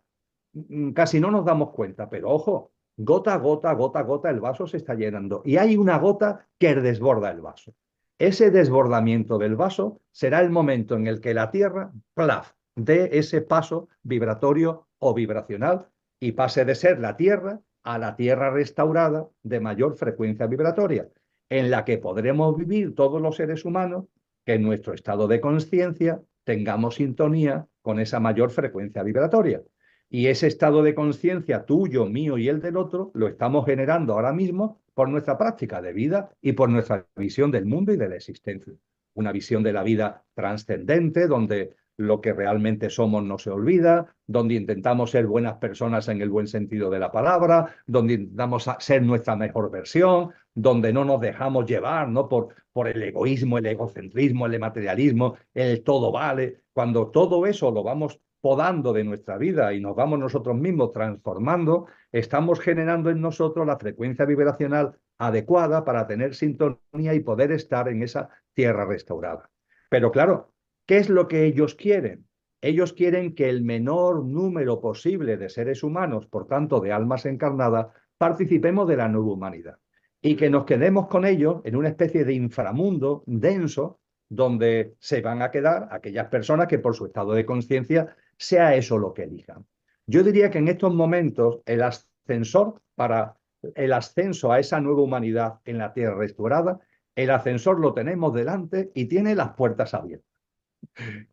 casi no nos damos cuenta, pero ojo, gota a gota, gota a gota, el vaso se está llenando. Y hay una gota que desborda el vaso. Ese desbordamiento del vaso será el momento en el que la Tierra, plaf, dé ese paso vibratorio o vibracional y pase de ser la Tierra a la Tierra restaurada de mayor frecuencia vibratoria, en la que podremos vivir todos los seres humanos que en nuestro estado de conciencia tengamos sintonía con esa mayor frecuencia vibratoria. Y ese estado de conciencia tuyo, mío y el del otro, lo estamos generando ahora mismo por nuestra práctica de vida y por nuestra visión del mundo y de la existencia. Una visión de la vida trascendente, donde lo que realmente somos no se olvida, donde intentamos ser buenas personas en el buen sentido de la palabra, donde intentamos ser nuestra mejor versión, donde no nos dejamos llevar, ¿no?, por el egoísmo, el egocentrismo, el materialismo, el todo vale. Cuando todo eso lo vamos podando de nuestra vida y nos vamos nosotros mismos transformando, estamos generando en nosotros la frecuencia vibracional adecuada para tener sintonía y poder estar en esa tierra restaurada. Pero claro, ¿qué es lo que ellos quieren? Ellos quieren que el menor número posible de seres humanos, por tanto de almas encarnadas, participemos de la nueva humanidad y que nos quedemos con ellos en una especie de inframundo denso donde se van a quedar aquellas personas que por su estado de conciencia sea eso lo que elijan. Yo diría que en estos momentos el ascensor para el ascenso a esa nueva humanidad en la tierra restaurada, el ascensor lo tenemos delante y tiene las puertas abiertas.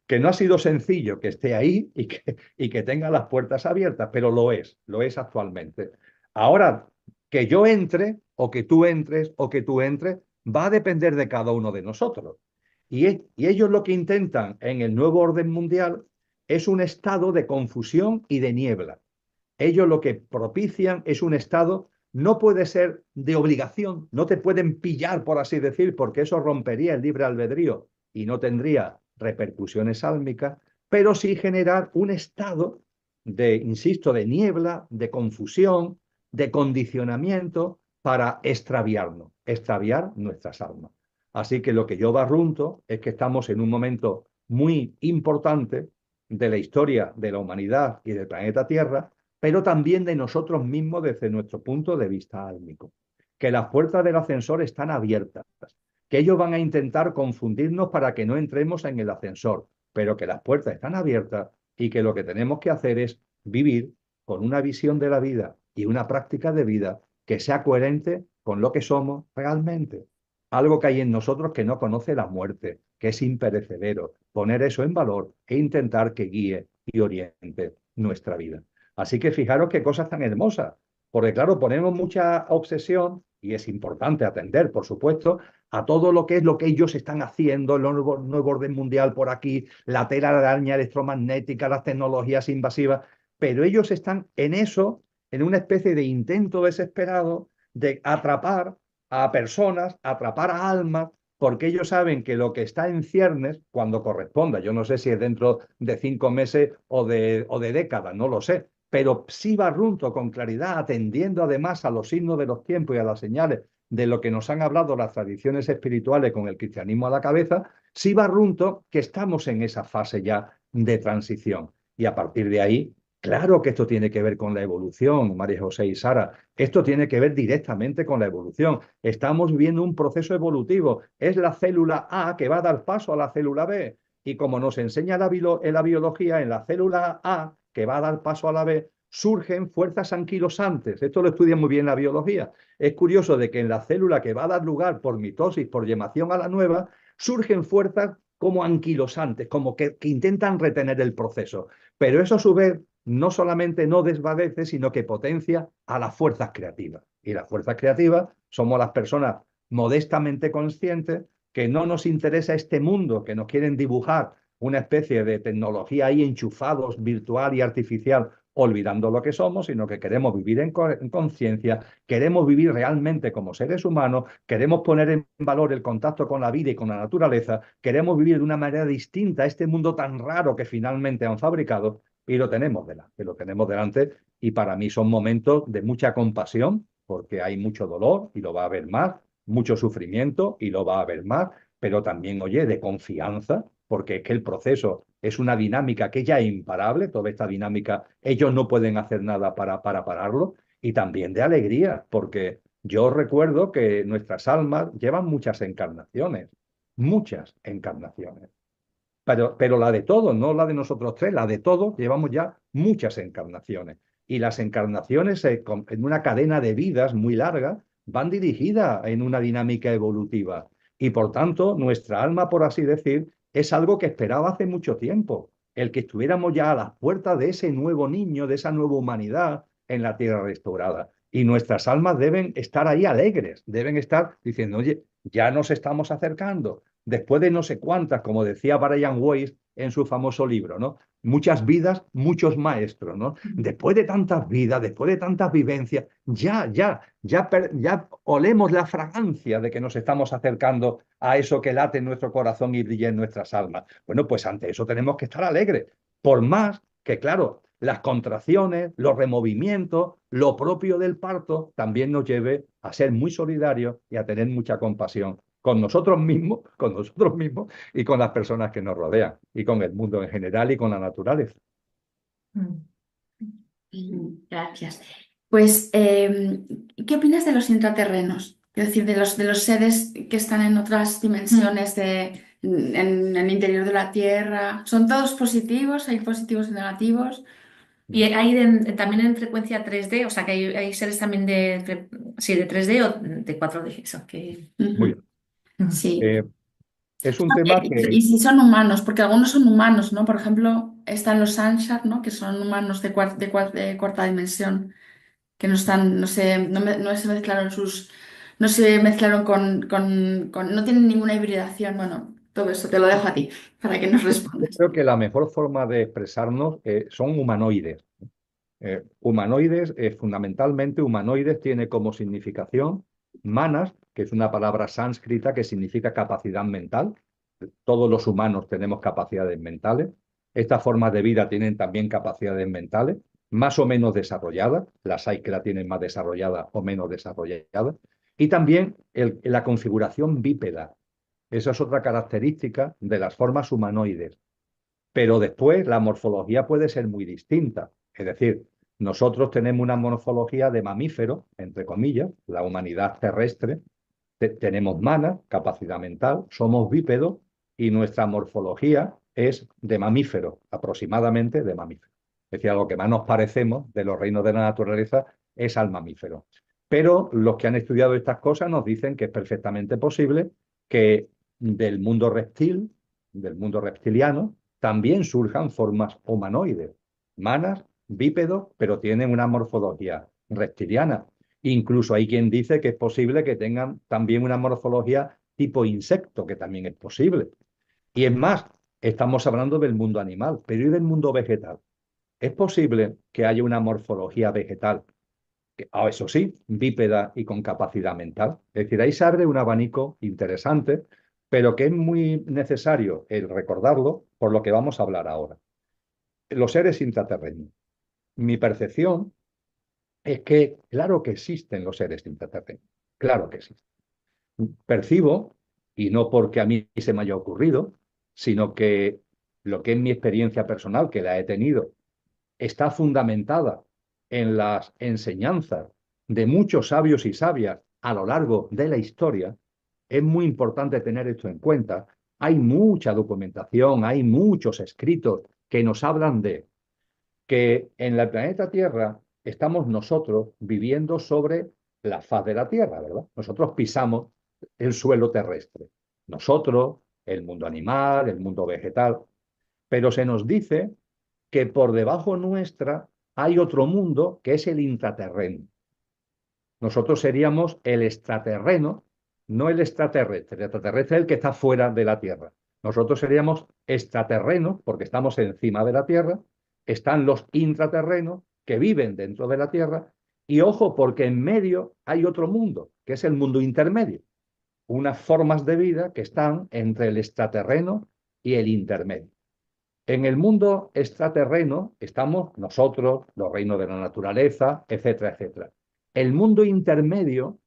Que no ha sido sencillo que esté ahí y que tenga las puertas abiertas, pero lo es actualmente. Ahora, que yo entre o que tú entres o que tú entres, va a depender de cada uno de nosotros. Y ellos lo que intentan en el nuevo orden mundial es un estado de confusión y de niebla. Ellos lo que propician es un estado, no puede ser de obligación, no te pueden pillar, por así decir, porque eso rompería el libre albedrío y no tendría repercusiones álmicas, pero sí generar un estado de, insisto, de niebla, de confusión, de condicionamiento para extraviarnos, extraviar nuestras almas. Así que lo que yo barrunto es que estamos en un momento muy importante de la historia de la humanidad y del planeta Tierra, pero también de nosotros mismos desde nuestro punto de vista álmico. Que las puertas del ascensor están abiertas, que ellos van a intentar confundirnos para que no entremos en el ascensor, pero que las puertas están abiertas y que lo que tenemos que hacer es vivir con una visión de la vida y una práctica de vida que sea coherente con lo que somos realmente. Algo que hay en nosotros que no conoce la muerte, que es imperecedero. Poner eso en valor e intentar que guíe y oriente nuestra vida. Así que fijaros qué cosas tan hermosas, porque claro, ponemos mucha obsesión, y es importante atender, por supuesto, a todo lo que es lo que ellos están haciendo, el nuevo orden mundial por aquí, la tela de araña electromagnética, las tecnologías invasivas, pero ellos están en eso, en una especie de intento desesperado de atrapar a personas, atrapar a almas, porque ellos saben que lo que está en ciernes, cuando corresponda, yo no sé si es dentro de 5 meses o de décadas, no lo sé, pero sí barrunto con claridad, atendiendo además a los signos de los tiempos y a las señales de lo que nos han hablado las tradiciones espirituales con el cristianismo a la cabeza, sí barrunto que estamos en esa fase ya de transición. Y a partir de ahí, claro que esto tiene que ver con la evolución, María José y Sara. Esto tiene que ver directamente con la evolución. Estamos viviendo un proceso evolutivo. Es la célula A que va a dar paso a la célula B. Y como nos enseña la biología, en la célula A, que va a dar paso a la B, surgen fuerzas anquilosantes. Esto lo estudia muy bien la biología. Es curioso de que en la célula que va a dar lugar por mitosis, por yemación a la nueva, surgen fuerzas como anquilosantes, como que intentan retener el proceso. Pero eso a su vez no solamente no desvanece, sino que potencia a las fuerzas creativas. Y las fuerzas creativas somos las personas modestamente conscientes que no nos interesa este mundo, que nos quieren dibujar una especie de tecnología ahí enchufados, virtual y artificial, olvidando lo que somos, sino que queremos vivir en conciencia, queremos vivir realmente como seres humanos, queremos poner en valor el contacto con la vida y con la naturaleza, queremos vivir de una manera distinta a este mundo tan raro que finalmente han fabricado y lo tenemos delante y para mí son momentos de mucha compasión porque hay mucho dolor y lo va a haber más, mucho sufrimiento y lo va a haber más, pero también, oye, de confianza, porque es que el proceso es una dinámica que ya es imparable, toda esta dinámica, ellos no pueden hacer nada para pararlo, y también de alegría, porque yo recuerdo que nuestras almas llevan muchas encarnaciones. Pero la de todos, no la de nosotros tres, la de todos, llevamos ya muchas encarnaciones. Y las encarnaciones en una cadena de vidas muy larga van dirigidas en una dinámica evolutiva. Y por tanto, nuestra alma, por así decir, es algo que esperaba hace mucho tiempo. El que estuviéramos ya a las puertas de ese nuevo niño, de esa nueva humanidad en la tierra restaurada. Y nuestras almas deben estar ahí alegres, deben estar diciendo, oye, ya nos estamos acercando después de no sé cuántas, como decía Brian Weiss en su famoso libro, ¿no? Muchas vidas, muchos maestros, ¿no? Después de tantas vidas, después de tantas vivencias, ya olemos la fragancia de que nos estamos acercando a eso que late en nuestro corazón y brilla en nuestras almas. Bueno, pues ante eso tenemos que estar alegres, por más que, claro, las contracciones, los removimientos, lo propio del parto, también nos lleve a ser muy solidarios y a tener mucha compasión con nosotros mismos y con las personas que nos rodean, y con el mundo en general y con la naturaleza. Gracias. Pues, ¿qué opinas de los intraterrenos? Es decir, de los seres que están en otras dimensiones en el interior de la Tierra. ¿Son todos positivos? ¿Hay positivos y negativos? Y hay también en frecuencia 3D, o sea que hay seres también sí, de 3D o de 4D, eso que... Muy bien. Sí. Es un tema Y que si son humanos, porque algunos son humanos, ¿no? Por ejemplo, están los Anshar, ¿no? Que son humanos de cuarta dimensión, que no están, no se mezclaron no se mezclaron no tienen ninguna hibridación. Bueno, todo eso te lo dejo a ti para que nos yo respondas. creo que la mejor forma de expresarnos son humanoides. Humanoides, fundamentalmente humanoides, tiene como significación manas, que es una palabra sánscrita que significa capacidad mental. Todos los humanos tenemos capacidades mentales. Estas formas de vida tienen también capacidades mentales, más o menos desarrolladas. Las hay que la tienen más desarrollada o menos desarrollada. Y también la configuración bípeda. Esa es otra característica de las formas humanoides. Pero después la morfología puede ser muy distinta. Es decir, nosotros tenemos una morfología de mamífero, entre comillas, la humanidad terrestre, tenemos mana, capacidad mental, somos bípedos y nuestra morfología es de mamífero, aproximadamente de mamífero. Es decir, a lo que más nos parecemos de los reinos de la naturaleza es al mamífero. Pero los que han estudiado estas cosas nos dicen que es perfectamente posible que del mundo reptil, del mundo reptiliano, también surjan formas humanoides, humanas, bípedos, pero tienen una morfología reptiliana. Incluso hay quien dice que es posible que tengan también una morfología tipo insecto, que también es posible. Y es más, estamos hablando del mundo animal, pero ¿y del mundo vegetal? ¿Es posible que haya una morfología vegetal, eso sí, bípeda y con capacidad mental? Es decir, ahí se abre un abanico interesante, pero que es muy necesario el recordarlo por lo que vamos a hablar ahora. Los seres intraterrenos. Mi percepción es que claro que existen los seres intraterrenos, claro que existen. Percibo, y no porque a mí se me haya ocurrido, sino que lo que es mi experiencia personal, que la he tenido, está fundamentada en las enseñanzas de muchos sabios y sabias a lo largo de la historia. Es muy importante tener esto en cuenta. Hay mucha documentación, hay muchos escritos que nos hablan de que en el planeta Tierra estamos nosotros viviendo sobre la faz de la Tierra, ¿verdad? Nosotros pisamos el suelo terrestre. Nosotros, el mundo animal, el mundo vegetal, pero se nos dice que por debajo nuestra hay otro mundo que es el intraterreno. Nosotros seríamos el extraterreno, no el extraterrestre. El extraterrestre es el que está fuera de la Tierra. Nosotros seríamos extraterrenos porque estamos encima de la Tierra. Están los intraterrenos que viven dentro de la Tierra. Y ojo, porque en medio hay otro mundo, que es el mundo intermedio. Unas formas de vida que están entre el extraterreno y el intermedio. En el mundo extraterreno estamos nosotros, los reinos de la naturaleza, etcétera, etcétera. El mundo intermedio,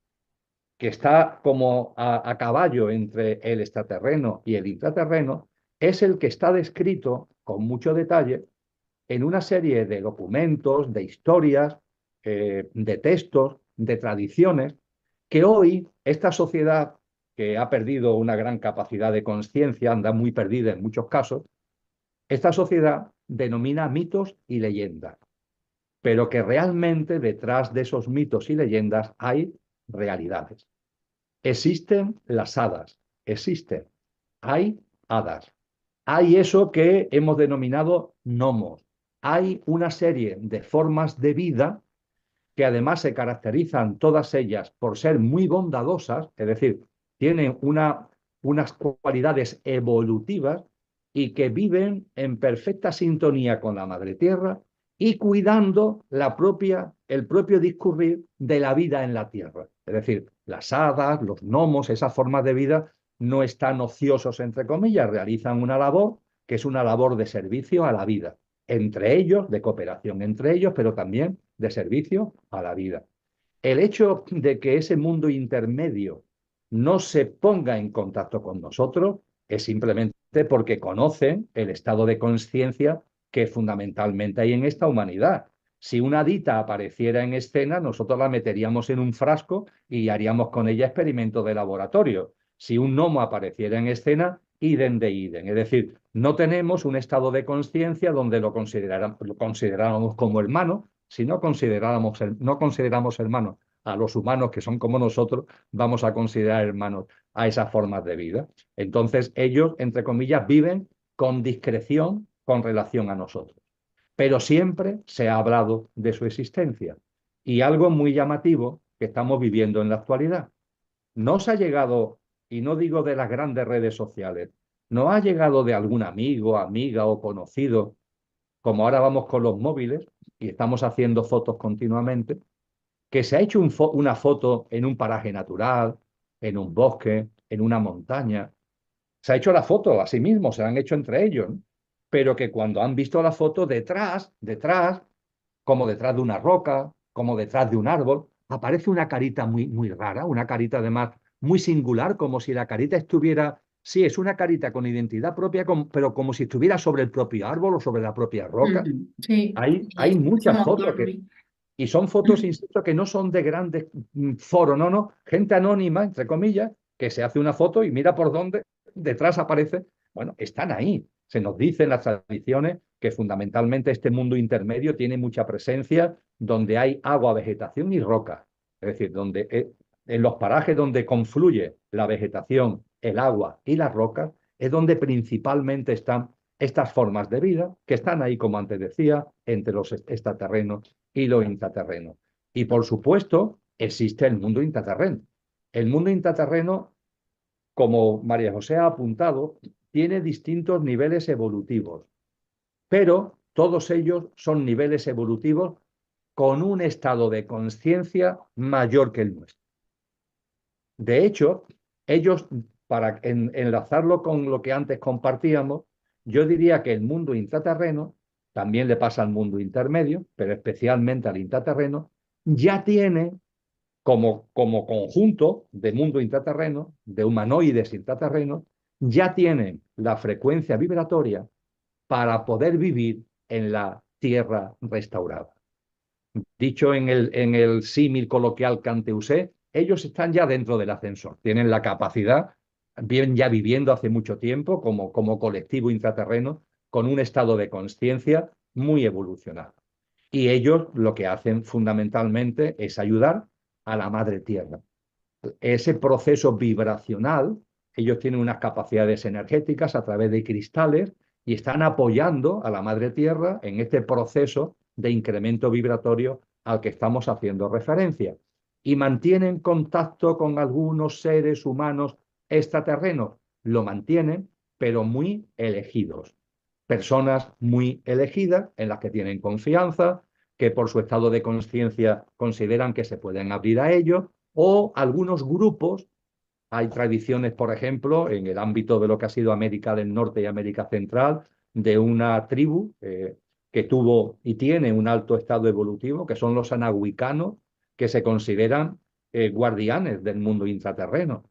que está como a caballo entre el extraterreno y el intraterreno, es el que está descrito con mucho detalle en una serie de documentos, de historias, de textos, de tradiciones, que hoy esta sociedad, que ha perdido una gran capacidad de conciencia, anda muy perdida en muchos casos, esta sociedad denomina mitos y leyendas, pero que realmente detrás de esos mitos y leyendas hay realidades. Existen las hadas, existen, hay hadas, hay eso que hemos denominado gnomos, hay una serie de formas de vida que además se caracterizan todas ellas por ser muy bondadosas, es decir, tienen unas cualidades evolutivas y que viven en perfecta sintonía con la Madre Tierra y cuidando el propio discurrir de la vida en la Tierra. Es decir, las hadas, los gnomos, esas formas de vida no están ociosos, entre comillas, realizan una labor que es una labor de servicio a la vida, entre ellos, de cooperación entre ellos, pero también de servicio a la vida. El hecho de que ese mundo intermedio no se ponga en contacto con nosotros es simplemente porque conocen el estado de conciencia que fundamentalmente hay en esta humanidad. Si una dita apareciera en escena, nosotros la meteríamos en un frasco y haríamos con ella experimentos de laboratorio. Si un gnomo apareciera en escena, idem de idem. Es decir, no tenemos un estado de conciencia donde lo consideráramos como hermano. Si no consideramos hermanos a los humanos que son como nosotros, vamos a considerar hermanos a esas formas de vida. Entonces ellos, entre comillas, viven con discreción con relación a nosotros. Pero siempre se ha hablado de su existencia. Y algo muy llamativo que estamos viviendo en la actualidad. No se ha llegado, y no digo de las grandes redes sociales, no ha llegado de algún amigo, amiga o conocido, como ahora vamos con los móviles y estamos haciendo fotos continuamente, que se ha hecho una foto en un paraje natural, en un bosque, en una montaña. Se ha hecho la foto a sí mismo, se la han hecho entre ellos, ¿no? Pero que cuando han visto la foto detrás, como detrás de una roca, como detrás de un árbol, aparece una carita muy, muy rara, una carita además muy singular, como si la carita estuviera, sí, es una carita con identidad propia, pero como si estuviera sobre el propio árbol o sobre la propia roca. Sí, Hay sí, muchas un fotos montón. y son fotos, insisto, que no son de grandes foros, no, no, gente anónima, entre comillas, que se hace una foto y mira por dónde detrás aparece. Bueno, están ahí. Se nos dice en las tradiciones que fundamentalmente este mundo intermedio tiene mucha presencia donde hay agua, vegetación y roca. Es decir, en los parajes donde confluye la vegetación, el agua y las rocas, es donde principalmente están estas formas de vida que están ahí, como antes decía, entre los extraterrenos y los intraterrenos. Y por supuesto, existe el mundo intraterreno. El mundo intraterreno, como María José ha apuntado, tiene distintos niveles evolutivos, pero todos ellos son niveles evolutivos con un estado de conciencia mayor que el nuestro. De hecho, ellos, para enlazarlo con lo que antes compartíamos, yo diría que el mundo intraterreno, también le pasa al mundo intermedio, pero especialmente al intraterreno, ya tiene como conjunto de mundo intraterreno, de humanoides intraterrenos, ya tienen la frecuencia vibratoria para poder vivir en la Tierra restaurada. Dicho en el símil coloquial que antes usé, ellos están ya dentro del ascensor, tienen la capacidad, vienen ya viviendo hace mucho tiempo como colectivo intraterreno, con un estado de conciencia muy evolucionado. Y ellos lo que hacen fundamentalmente es ayudar a la madre tierra. Ese proceso vibracional, ellos tienen unas capacidades energéticas a través de cristales y están apoyando a la madre tierra en este proceso de incremento vibratorio al que estamos haciendo referencia. Y mantienen contacto con algunos seres humanos extraterrenos. Lo mantienen, pero muy elegidos. Personas muy elegidas en las que tienen confianza, que por su estado de conciencia consideran que se pueden abrir a ellos, o algunos grupos. Hay tradiciones, por ejemplo, en el ámbito de lo que ha sido América del Norte y América Central, de una tribu que tuvo y tiene un alto estado evolutivo, que son los anahuicanos, que se consideran guardianes del mundo intraterreno.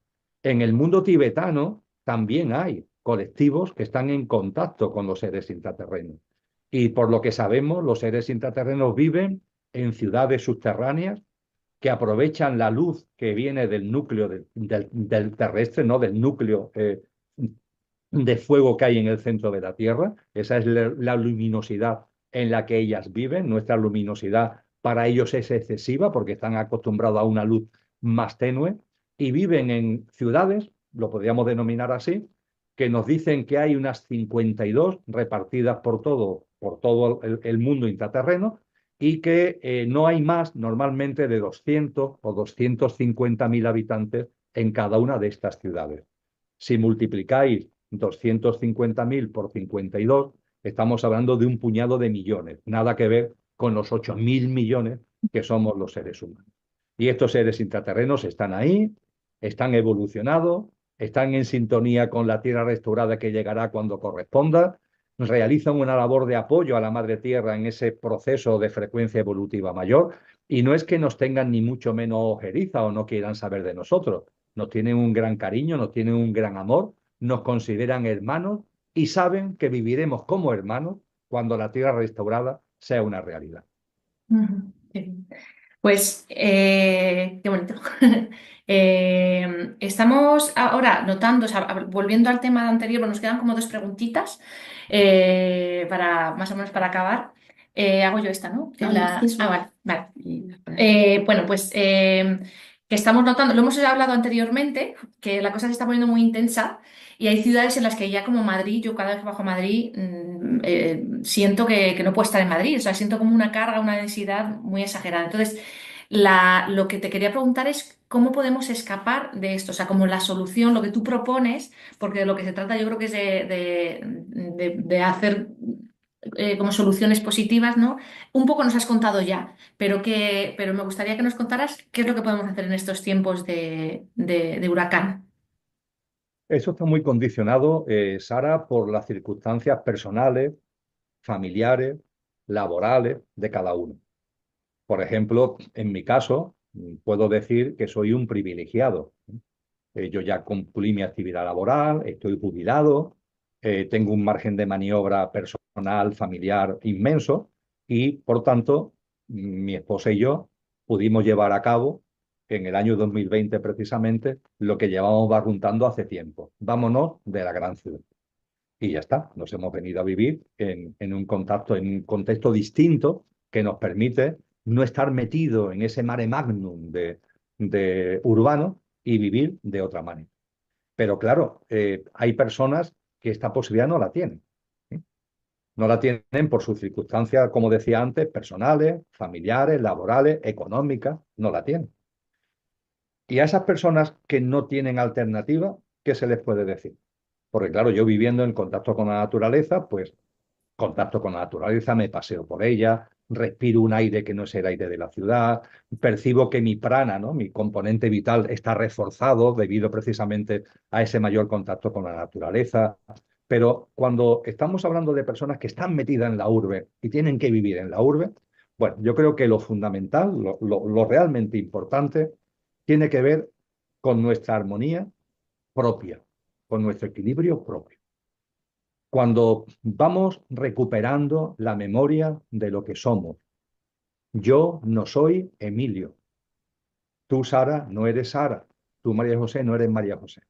En el mundo tibetano también hay colectivos que están en contacto con los seres intraterrenos. Y por lo que sabemos, los seres intraterrenos viven en ciudades subterráneas que aprovechan la luz que viene del núcleo del terrestre, ¿no? Del núcleo de fuego que hay en el centro de la Tierra. Esa es la luminosidad en la que ellas viven. Nuestra luminosidad para ellos es excesiva porque están acostumbrados a una luz más tenue y viven en ciudades, lo podríamos denominar así, que nos dicen que hay unas 52 repartidas por todo el mundo intraterreno y que no hay más normalmente de 200 o 250.000 habitantes en cada una de estas ciudades. Si multiplicáis 250.000 por 52, estamos hablando de un puñado de millones, nada que ver con los 8.000 millones que somos los seres humanos. Y estos seres intraterrenos están ahí, están evolucionados, están en sintonía con la Tierra restaurada que llegará cuando corresponda, realizan una labor de apoyo a la Madre Tierra en ese proceso de frecuencia evolutiva mayor, y no es que nos tengan ni mucho menos ojeriza o no quieran saber de nosotros, nos tienen un gran cariño, nos tienen un gran amor, nos consideran hermanos y saben que viviremos como hermanos cuando la Tierra restaurada sea una realidad. Ujú. Pues qué bonito. Estamos ahora notando, o sea, volviendo al tema anterior, bueno, nos quedan como dos preguntitas para más o menos para acabar. Hago yo esta, ¿no? No, dices Ah, una. vale, vale. Y- Bueno, pues que estamos notando, lo hemos hablado anteriormente, que la cosa se está poniendo muy intensa y hay ciudades en las que ya como Madrid, yo cada vez que bajo a Madrid siento que no puedo estar en Madrid, o sea, siento como una carga, una densidad muy exagerada. Entonces, lo que te quería preguntar es cómo podemos escapar de esto, o sea, como la solución, lo que tú propones, porque de lo que se trata yo creo que es de hacer como soluciones positivas, ¿no? Un poco nos has contado ya, pero me gustaría que nos contaras qué es lo que podemos hacer en estos tiempos de huracán. Eso está muy condicionado, Sara, por las circunstancias personales, familiares, laborales de cada uno. Por ejemplo, en mi caso, puedo decir que soy un privilegiado. Yo ya cumplí mi actividad laboral, estoy jubilado, tengo un margen de maniobra personal, familiar inmenso y, por tanto, mi esposa y yo pudimos llevar a cabo en el año 2020 precisamente lo que llevamos barruntando hace tiempo. Vámonos de la gran ciudad. y ya está. Nos hemos venido a vivir en un contexto distinto que nos permite no estar metido en ese mare magnum de urbano y vivir de otra manera. Pero claro, hay personas que esta posibilidad no la tienen. ¿Sí? No la tienen por sus circunstancias, como decía antes, personales, familiares, laborales, económicas, no la tienen. Y a esas personas que no tienen alternativa, ¿qué se les puede decir? Porque claro, yo viviendo en contacto con la naturaleza, pues contacto con la naturaleza, me paseo por ella, respiro un aire que no es el aire de la ciudad, percibo que mi prana, ¿no? Mi componente vital está reforzado debido precisamente a ese mayor contacto con la naturaleza. Pero cuando estamos hablando de personas que están metidas en la urbe y tienen que vivir en la urbe, bueno, yo creo que lo fundamental, lo realmente importante, tiene que ver con nuestra armonía propia, con nuestro equilibrio propio. Cuando vamos recuperando la memoria de lo que somos. Yo no soy Emilio. Tú, Sara, no eres Sara. Tú, María José, no eres María José.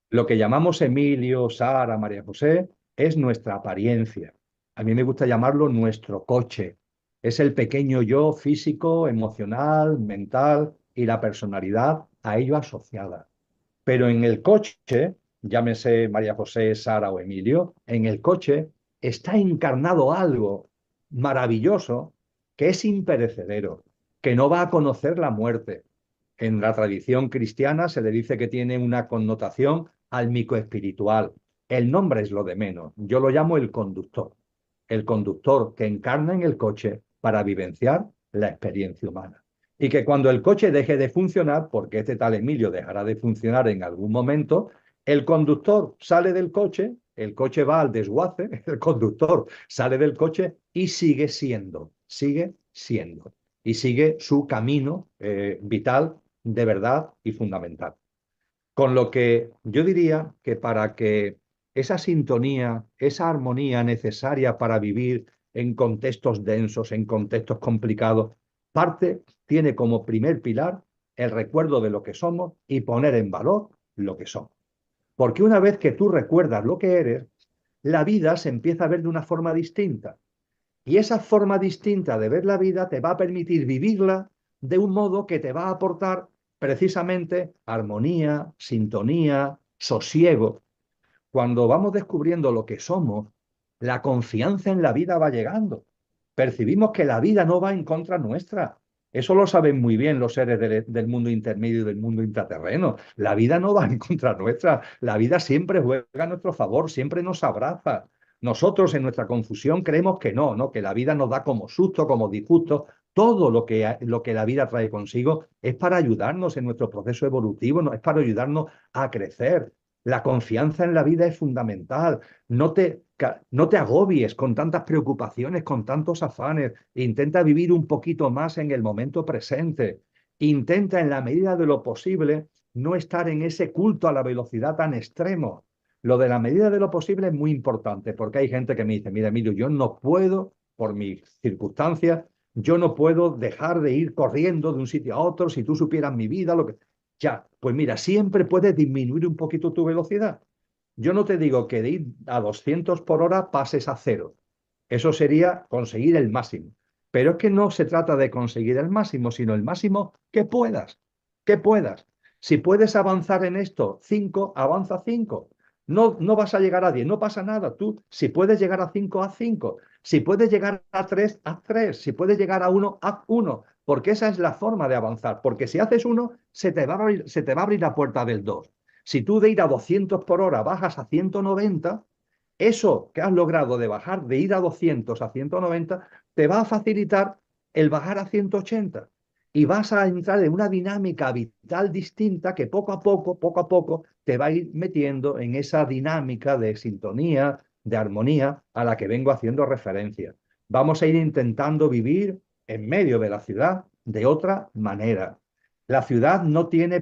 Lo que llamamos Emilio, Sara, María José, es nuestra apariencia. A mí me gusta llamarlo nuestro coche. Es el pequeño yo físico, emocional, mental y la personalidad a ello asociada. Pero en el coche, llámese María José, Sara o Emilio, en el coche está encarnado algo maravilloso que es imperecedero, que no va a conocer la muerte. En la tradición cristiana se le dice que tiene una connotación almico-espiritual. El nombre es lo de menos. Yo lo llamo el conductor. El conductor que encarna en el coche para vivenciar la experiencia humana. Y que cuando el coche deje de funcionar, porque este tal Emilio dejará de funcionar en algún momento, el conductor sale del coche, el coche va al desguace, el conductor sale del coche y sigue siendo, y sigue su camino vital de verdad y fundamental. Con lo que yo diría que para que esa sintonía, esa armonía necesaria para vivir en contextos densos, en contextos complicados, tiene como primer pilar el recuerdo de lo que somos y poner en valor lo que somos. Porque una vez que tú recuerdas lo que eres, la vida se empieza a ver de una forma distinta. Y esa forma distinta de ver la vida te va a permitir vivirla de un modo que te va a aportar precisamente armonía, sintonía, sosiego. Cuando vamos descubriendo lo que somos, la confianza en la vida va llegando. Percibimos que la vida no va en contra nuestra. Eso lo saben muy bien los seres del mundo intermedio y del mundo intraterreno. La vida no va en contra nuestra. La vida siempre juega a nuestro favor, siempre nos abraza. Nosotros en nuestra confusión creemos que no, que la vida nos da como susto, como disgusto. Todo lo que la vida trae consigo es para ayudarnos en nuestro proceso evolutivo, no, es para ayudarnos a crecer. La confianza en la vida es fundamental. No te agobies con tantas preocupaciones, con tantos afanes. Intenta vivir un poquito más en el momento presente. Intenta, en la medida de lo posible, no estar en ese culto a la velocidad tan extremo. Lo de la medida de lo posible es muy importante, porque hay gente que me dice, mira, Emilio, yo no puedo, por mis circunstancias, yo no puedo dejar de ir corriendo de un sitio a otro. Si tú supieras mi vida, lo que... Ya, pues mira, siempre puedes disminuir un poquito tu velocidad. Yo no te digo que de ir a 200 por hora pases a cero. Eso sería conseguir el máximo. Pero es que no se trata de conseguir el máximo, sino el máximo que puedas. Que puedas. Si puedes avanzar en esto 5, avanza 5. No vas a llegar a 10, no pasa nada. Tú, si puedes llegar a 5, haz 5. Si puedes llegar a 3, haz 3. Si puedes llegar a 1, haz 1. Porque esa es la forma de avanzar. Porque si haces 1, se te va a abrir la puerta del 2. Si tú de ir a 200 por hora bajas a 190, eso que has logrado de bajar de ir a 200 a 190 te va a facilitar el bajar a 180. Y vas a entrar en una dinámica vital distinta que poco a poco, te va a ir metiendo en esa dinámica de sintonía, de armonía a la que vengo haciendo referencia. Vamos a ir intentando vivir en medio de la ciudad de otra manera. La ciudad no tiene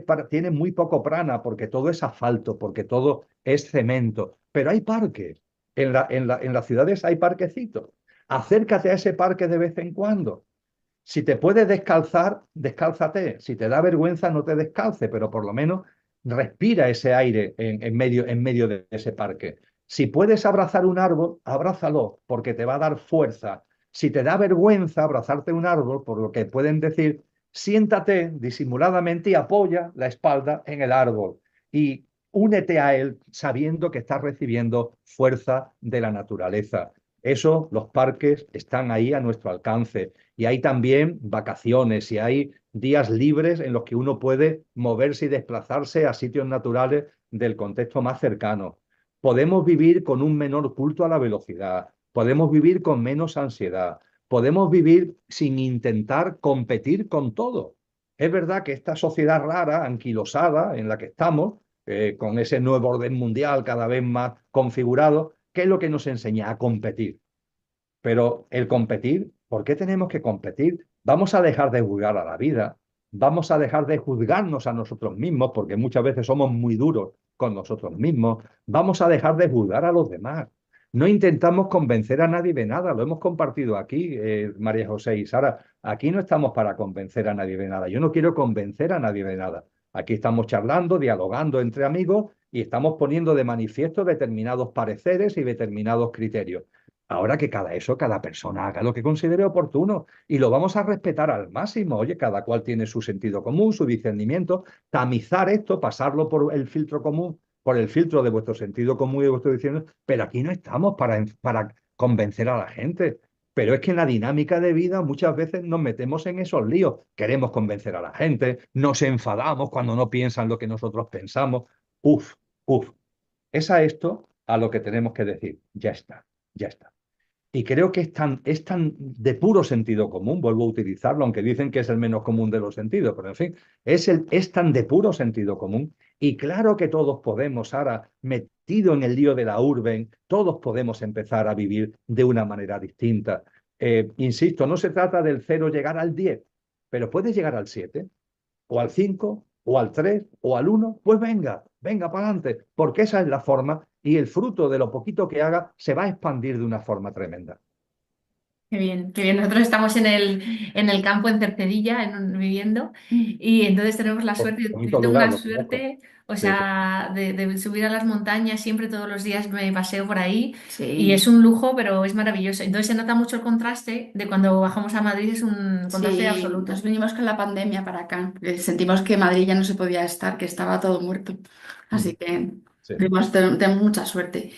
muy poco prana porque todo es asfalto, porque todo es cemento, pero hay parques. En las ciudades hay parquecitos. Acércate a ese parque de vez en cuando. Si te puedes descalzar, descálzate. Si te da vergüenza, no te descalce, pero por lo menos respira ese aire en medio de ese parque. Si puedes abrazar un árbol, abrázalo, porque te va a dar fuerza. Si te da vergüenza abrazarte un árbol, por lo que pueden decir, siéntate disimuladamente y apoya la espalda en el árbol y únete a él sabiendo que estás recibiendo fuerza de la naturaleza. Eso, los parques están ahí a nuestro alcance y hay también vacaciones y hay días libres en los que uno puede moverse y desplazarse a sitios naturales del contexto más cercano. Podemos vivir con un menor culto a la velocidad, podemos vivir con menos ansiedad, podemos vivir sin intentar competir con todo. Es verdad que esta sociedad rara, anquilosada en la que estamos, con ese nuevo orden mundial cada vez más configurado, ¿qué es lo que nos enseña? A competir. Pero el competir, ¿por qué tenemos que competir? Vamos a dejar de juzgar a la vida, vamos a dejar de juzgarnos a nosotros mismos, porque muchas veces somos muy duros con nosotros mismos, vamos a dejar de juzgar a los demás. No intentamos convencer a nadie de nada, lo hemos compartido aquí, María José y Sara. Aquí no estamos para convencer a nadie de nada. Yo no quiero convencer a nadie de nada. Aquí estamos charlando, dialogando entre amigos y estamos poniendo de manifiesto determinados pareceres y determinados criterios. Ahora que cada persona haga lo que considere oportuno y lo vamos a respetar al máximo. Oye, cada cual tiene su sentido común, su discernimiento. Tamizar esto, pasarlo por el filtro común, por el filtro de vuestro sentido común y de vuestro discernimiento. Pero aquí no estamos para convencer a la gente. Pero es que en la dinámica de vida muchas veces nos metemos en esos líos. Queremos convencer a la gente, nos enfadamos cuando no piensan lo que nosotros pensamos. Uf, uf. Es a esto a lo que tenemos que decir. Ya está, ya está. Y creo que es tan de puro sentido común, vuelvo a utilizarlo, aunque dicen que es el menos común de los sentidos, pero en fin, es tan de puro sentido común. Y claro que todos podemos, ahora metido en el lío de la urbe, todos podemos empezar a vivir de una manera distinta. Insisto, no se trata del 0 llegar al 10, pero puedes llegar al 7 o al 5 o al 3 o al 1, pues venga, venga para adelante, porque esa es la forma y el fruto de lo poquito que haga se va a expandir de una forma tremenda. Qué bien, qué bien. Nosotros estamos en el campo en Cercedilla, viviendo, Mm. y entonces tenemos la suerte, yo Bonito tengo lugar, una lo conozco. suerte, o Sí, sí. sea, de subir a las montañas, siempre todos los días me paseo por ahí y Sí, es un lujo, pero es maravilloso. Entonces se nota mucho el contraste de cuando bajamos a Madrid, es un contraste sí, nos absoluto. vinimos con la pandemia para acá, porque sentimos que Madrid ya no se podía estar, que estaba todo muerto. Así Ujú. que Sí, tenemos mucha suerte.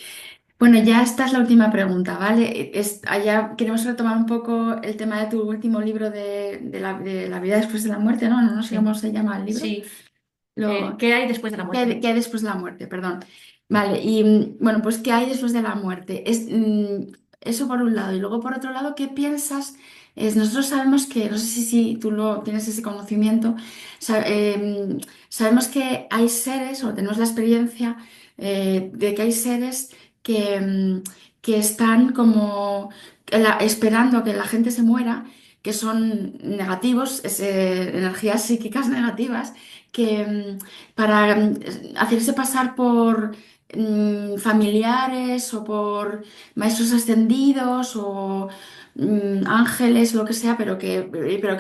Bueno, ya esta es la última pregunta, ¿vale? Allá queremos retomar un poco el tema de tu último libro de la vida después de la muerte, ¿no? No sé cómo Sí, se llama el libro. sí. Lo, ¿Qué hay después de la muerte? qué hay después de la muerte? Perdón. sí. Vale, y bueno, pues ¿qué hay después de la muerte? Eso por un lado. Y luego por otro lado, ¿qué piensas? Nosotros sabemos que, no sé si tú lo tienes ese conocimiento, sabemos que hay seres, o tenemos la experiencia de que hay seres que están como esperando que la gente se muera, que son negativos, energías psíquicas negativas que para hacerse pasar por familiares o por maestros ascendidos o ángeles, lo que sea, pero que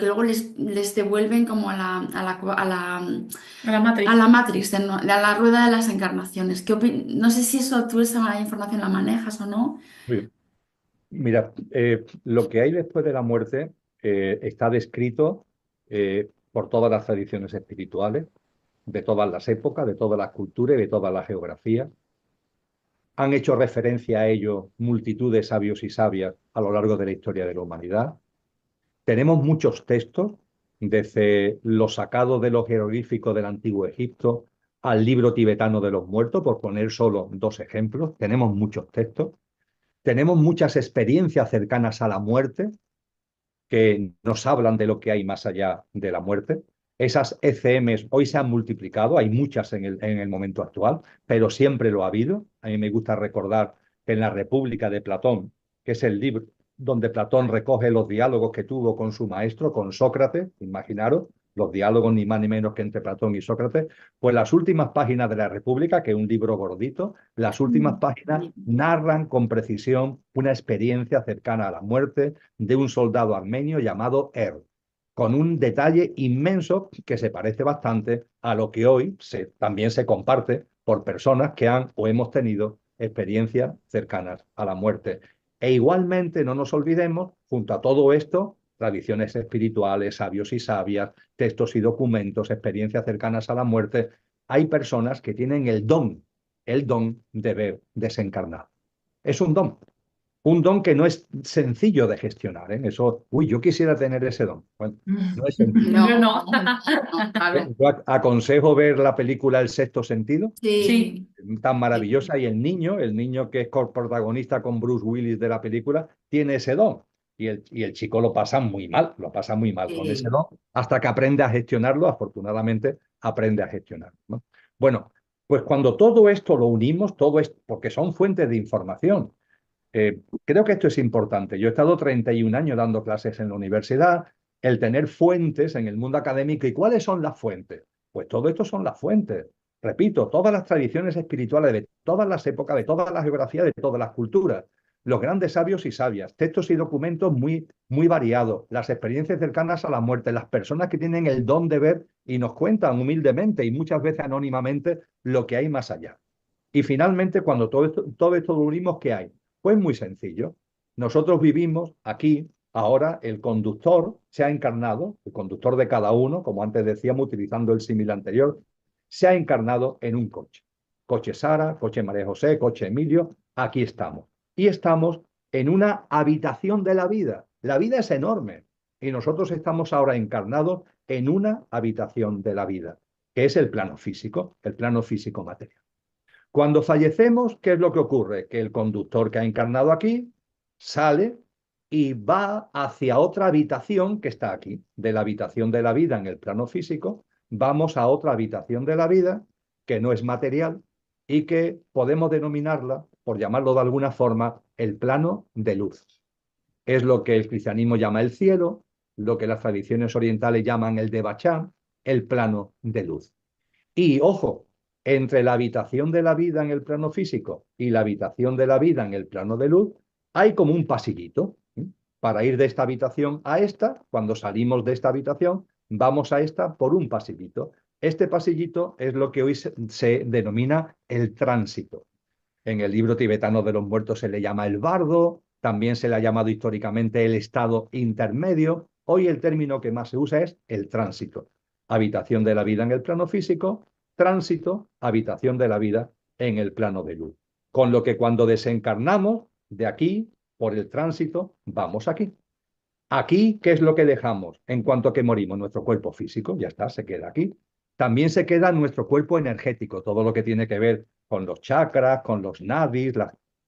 luego les devuelven como A la a Matrix. la Matrix, a la rueda de las encarnaciones. No sé si eso tú esa información la manejas o no. Muy bien. Mira, lo que hay después de la muerte está descrito por todas las tradiciones espirituales, de todas las épocas, de todas las culturas y de todas las geografías. Han hecho referencia a ello multitud de sabios y sabias a lo largo de la historia de la humanidad. Tenemos muchos textos, desde lo sacado de los jeroglíficos del antiguo Egipto al libro tibetano de los muertos, por poner solo dos ejemplos. Tenemos muchos textos. Tenemos muchas experiencias cercanas a la muerte que nos hablan de lo que hay más allá de la muerte. Esas ECMs hoy se han multiplicado, hay muchas en el momento actual, pero siempre lo ha habido. A mí me gusta recordar que en la República de Platón, que es el libro donde Platón recoge los diálogos que tuvo con su maestro, con Sócrates, imaginaros, los diálogos ni más ni menos que entre Platón y Sócrates, pues las últimas páginas de la República, que es un libro gordito, las últimas Mm. páginas narran con precisión una experiencia cercana a la muerte de un soldado armenio llamado con un detalle inmenso que se parece bastante a lo que hoy también se comparte por personas que han o hemos tenido experiencias cercanas a la muerte. E igualmente no nos olvidemos, junto a todo esto, tradiciones espirituales, sabios y sabias, textos y documentos, experiencias cercanas a la muerte, hay personas que tienen el don de ver desencarnado. Es un don que no es sencillo de gestionar, ¿eh? Eso, uy, yo quisiera tener ese don. Bueno, no es sencillo. Yo No, no. no, claro. Yo aconsejo ver la película El sexto sentido, Sí, Sí. tan maravillosa, y el niño que es protagonista con Bruce Willis de la película, tiene ese don. Y el chico lo pasa muy mal con ese sí. don, hasta que aprende a gestionarlo, afortunadamente aprende a gestionarlo, ¿no? Bueno, pues cuando todo esto lo unimos, todo esto, porque son fuentes de información. Creo que esto es importante. Yo he estado 31 años dando clases en la universidad, el tener fuentes en el mundo académico. ¿Y cuáles son las fuentes? Pues todo esto son las fuentes. Repito, todas las tradiciones espirituales de todas las épocas, de todas las geografías, de todas las culturas, los grandes sabios y sabias, textos y documentos muy, muy variados, las experiencias cercanas a la muerte, las personas que tienen el don de ver y nos cuentan humildemente y muchas veces anónimamente lo que hay más allá. Y finalmente, cuando todo esto lo unimos, ¿qué hay? Pues muy sencillo. Nosotros vivimos aquí, ahora el conductor se ha encarnado, el conductor de cada uno, como antes decíamos, utilizando el símil anterior, se ha encarnado en un coche. Coche Sara, coche María José, coche Emilio, aquí estamos. Y estamos en una habitación de la vida. La vida es enorme y nosotros estamos ahora encarnados en una habitación de la vida, que es el plano físico material. Cuando fallecemos, ¿qué es lo que ocurre? Que el conductor que ha encarnado aquí sale y va hacia otra habitación que está aquí. De la habitación de la vida en el plano físico, vamos a otra habitación de la vida que no es material y que podemos denominarla, por llamarlo de alguna forma, el plano de luz. Es lo que el cristianismo llama el cielo, lo que las tradiciones orientales llaman el Devachan, el plano de luz. Y ojo, entre la habitación de la vida en el plano físico y la habitación de la vida en el plano de luz, hay como un pasillito. Para ir de esta habitación a esta, cuando salimos de esta habitación, vamos a esta por un pasillito. Este pasillito es lo que hoy se denomina el tránsito. En el libro tibetano de los muertos se le llama el bardo, también se le ha llamado históricamente el estado intermedio. Hoy el término que más se usa es el tránsito. Habitación de la vida en el plano físico, tránsito, habitación de la vida en el plano de luz. Con lo que cuando desencarnamos de aquí, por el tránsito, vamos aquí. Aquí, ¿qué es lo que dejamos en cuanto que morimos? Nuestro cuerpo físico, ya está, se queda aquí. También se queda nuestro cuerpo energético, todo lo que tiene que ver con los chakras, con los nadis,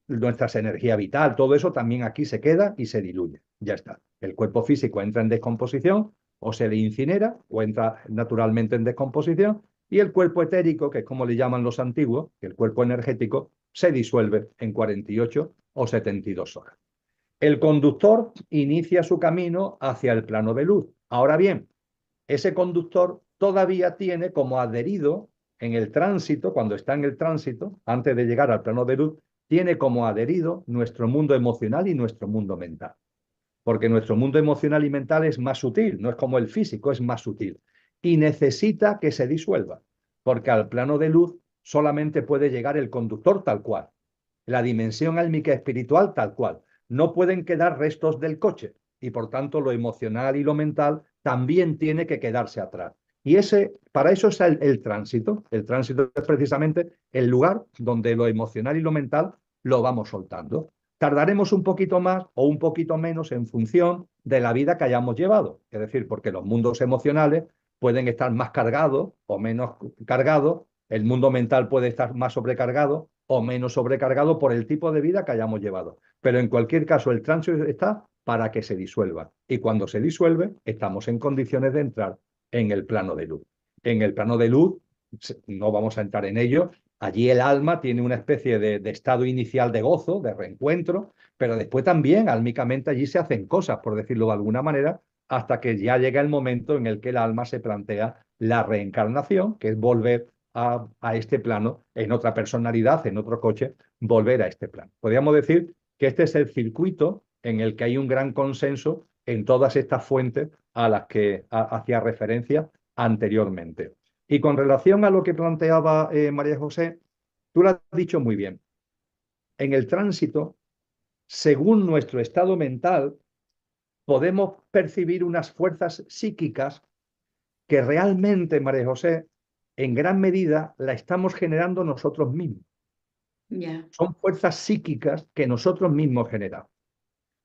nuestras energía vital, todo eso también aquí se queda y se diluye. Ya está. El cuerpo físico entra en descomposición o se le incinera o entra naturalmente en descomposición y el cuerpo etérico, que es como le llaman los antiguos, que el cuerpo energético, se disuelve en 48 o 72 horas. El conductor inicia su camino hacia el plano de luz. Ahora bien, ese conductor todavía tiene como adherido en el tránsito, cuando está en el tránsito, antes de llegar al plano de luz, tiene como adherido nuestro mundo emocional y nuestro mundo mental. Porque nuestro mundo emocional y mental es más sutil, no es como el físico, es más sutil. Y necesita que se disuelva, porque al plano de luz solamente puede llegar el conductor tal cual, la dimensión álmica espiritual tal cual. No pueden quedar restos del coche y por tanto lo emocional y lo mental también tiene que quedarse atrás. Y para eso es el tránsito. El tránsito es precisamente el lugar donde lo emocional y lo mental lo vamos soltando. Tardaremos un poquito más o un poquito menos en función de la vida que hayamos llevado. Es decir, porque los mundos emocionales pueden estar más cargados o menos cargados, el mundo mental puede estar más sobrecargado o menos sobrecargado por el tipo de vida que hayamos llevado. Pero en cualquier caso, el tránsito está para que se disuelva. Y cuando se disuelve, estamos en condiciones de entrar en el plano de luz. En el plano de luz, no vamos a entrar en ello, allí el alma tiene una especie de estado inicial de gozo, de reencuentro, pero después también, álmicamente, allí se hacen cosas, por decirlo de alguna manera, hasta que ya llega el momento en el que el alma se plantea la reencarnación, que es volver a este plano, en otra personalidad, en otro coche, volver a este plano. Podríamos decir que este es el circuito en el que hay un gran consenso en todas estas fuentes a las que hacía referencia anteriormente. Y con relación a lo que planteaba María José, tú lo has dicho muy bien. en el tránsito, según nuestro estado mental, podemos percibir unas fuerzas psíquicas que realmente, María José, en gran medida la estamos generando nosotros mismos. Ya. Son fuerzas psíquicas que nosotros mismos generamos.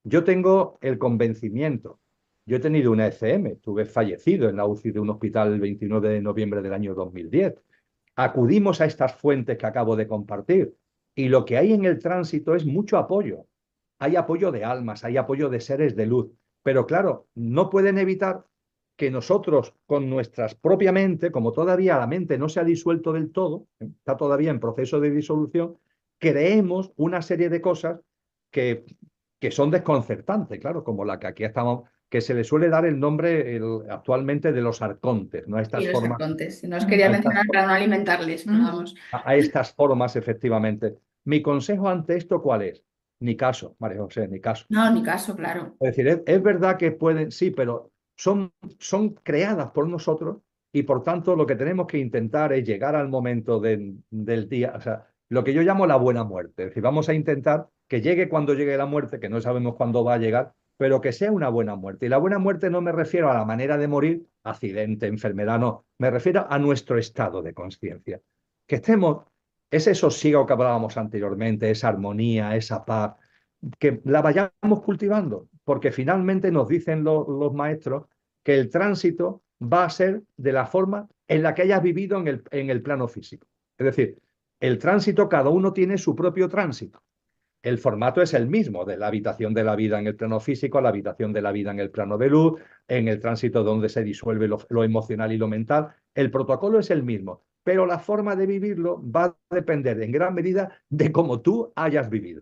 Yo tengo el convencimiento. Yo he tenido una ECM, estuve fallecido en la UCI de un hospital el 29 de noviembre del año 2010. Acudimos a estas fuentes que acabo de compartir y lo que hay en el tránsito es mucho apoyo. Hay apoyo de almas, hay apoyo de seres de luz, pero claro, no pueden evitar que nosotros con nuestras propia mente, como todavía la mente no se ha disuelto del todo, está todavía en proceso de disolución, creemos una serie de cosas que, que son desconcertantes, claro, como la que aquí estamos, que se le suele dar el nombre actualmente de los arcontes, ¿no? A Y estas los formas, arcontes. No os quería a estas, mencionar para no alimentarles, pero vamos. a estas formas, efectivamente. Mi consejo ante esto, ¿cuál es? Ni caso, María José, ni caso. No, ni caso, claro. Es decir, es verdad que pueden, sí, pero son creadas por nosotros y por tanto lo que tenemos que intentar es llegar al momento del día, o sea, lo que yo llamo la buena muerte. Es decir, vamos a intentar que llegue cuando llegue la muerte, que no sabemos cuándo va a llegar, pero que sea una buena muerte. Y la buena muerte no me refiero a la manera de morir, accidente, enfermedad, no, me refiero a nuestro estado de conciencia. Que estemos, ese sosiego que hablábamos anteriormente, esa armonía, esa paz, que la vayamos cultivando, porque finalmente nos dicen los maestros que el tránsito va a ser de la forma en la que hayas vivido en el plano físico. Es decir, el tránsito, cada uno tiene su propio tránsito. El formato es el mismo, de la habitación de la vida en el plano físico, a la habitación de la vida en el plano de luz, en el tránsito donde se disuelve lo emocional y lo mental. El protocolo es el mismo, pero la forma de vivirlo va a depender en gran medida de cómo tú hayas vivido.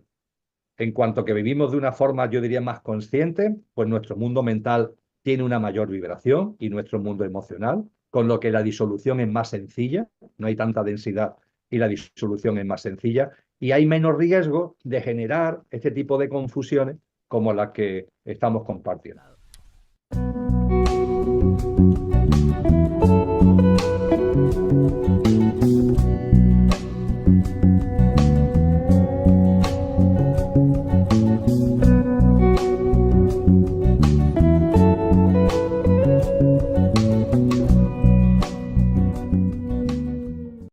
En cuanto que vivimos de una forma, yo diría, más consciente, pues nuestro mundo mental tiene una mayor vibración y nuestro mundo emocional, con lo que la disolución es más sencilla, no hay tanta densidad y la disolución es más sencilla y hay menos riesgo de generar este tipo de confusiones como la que estamos compartiendo.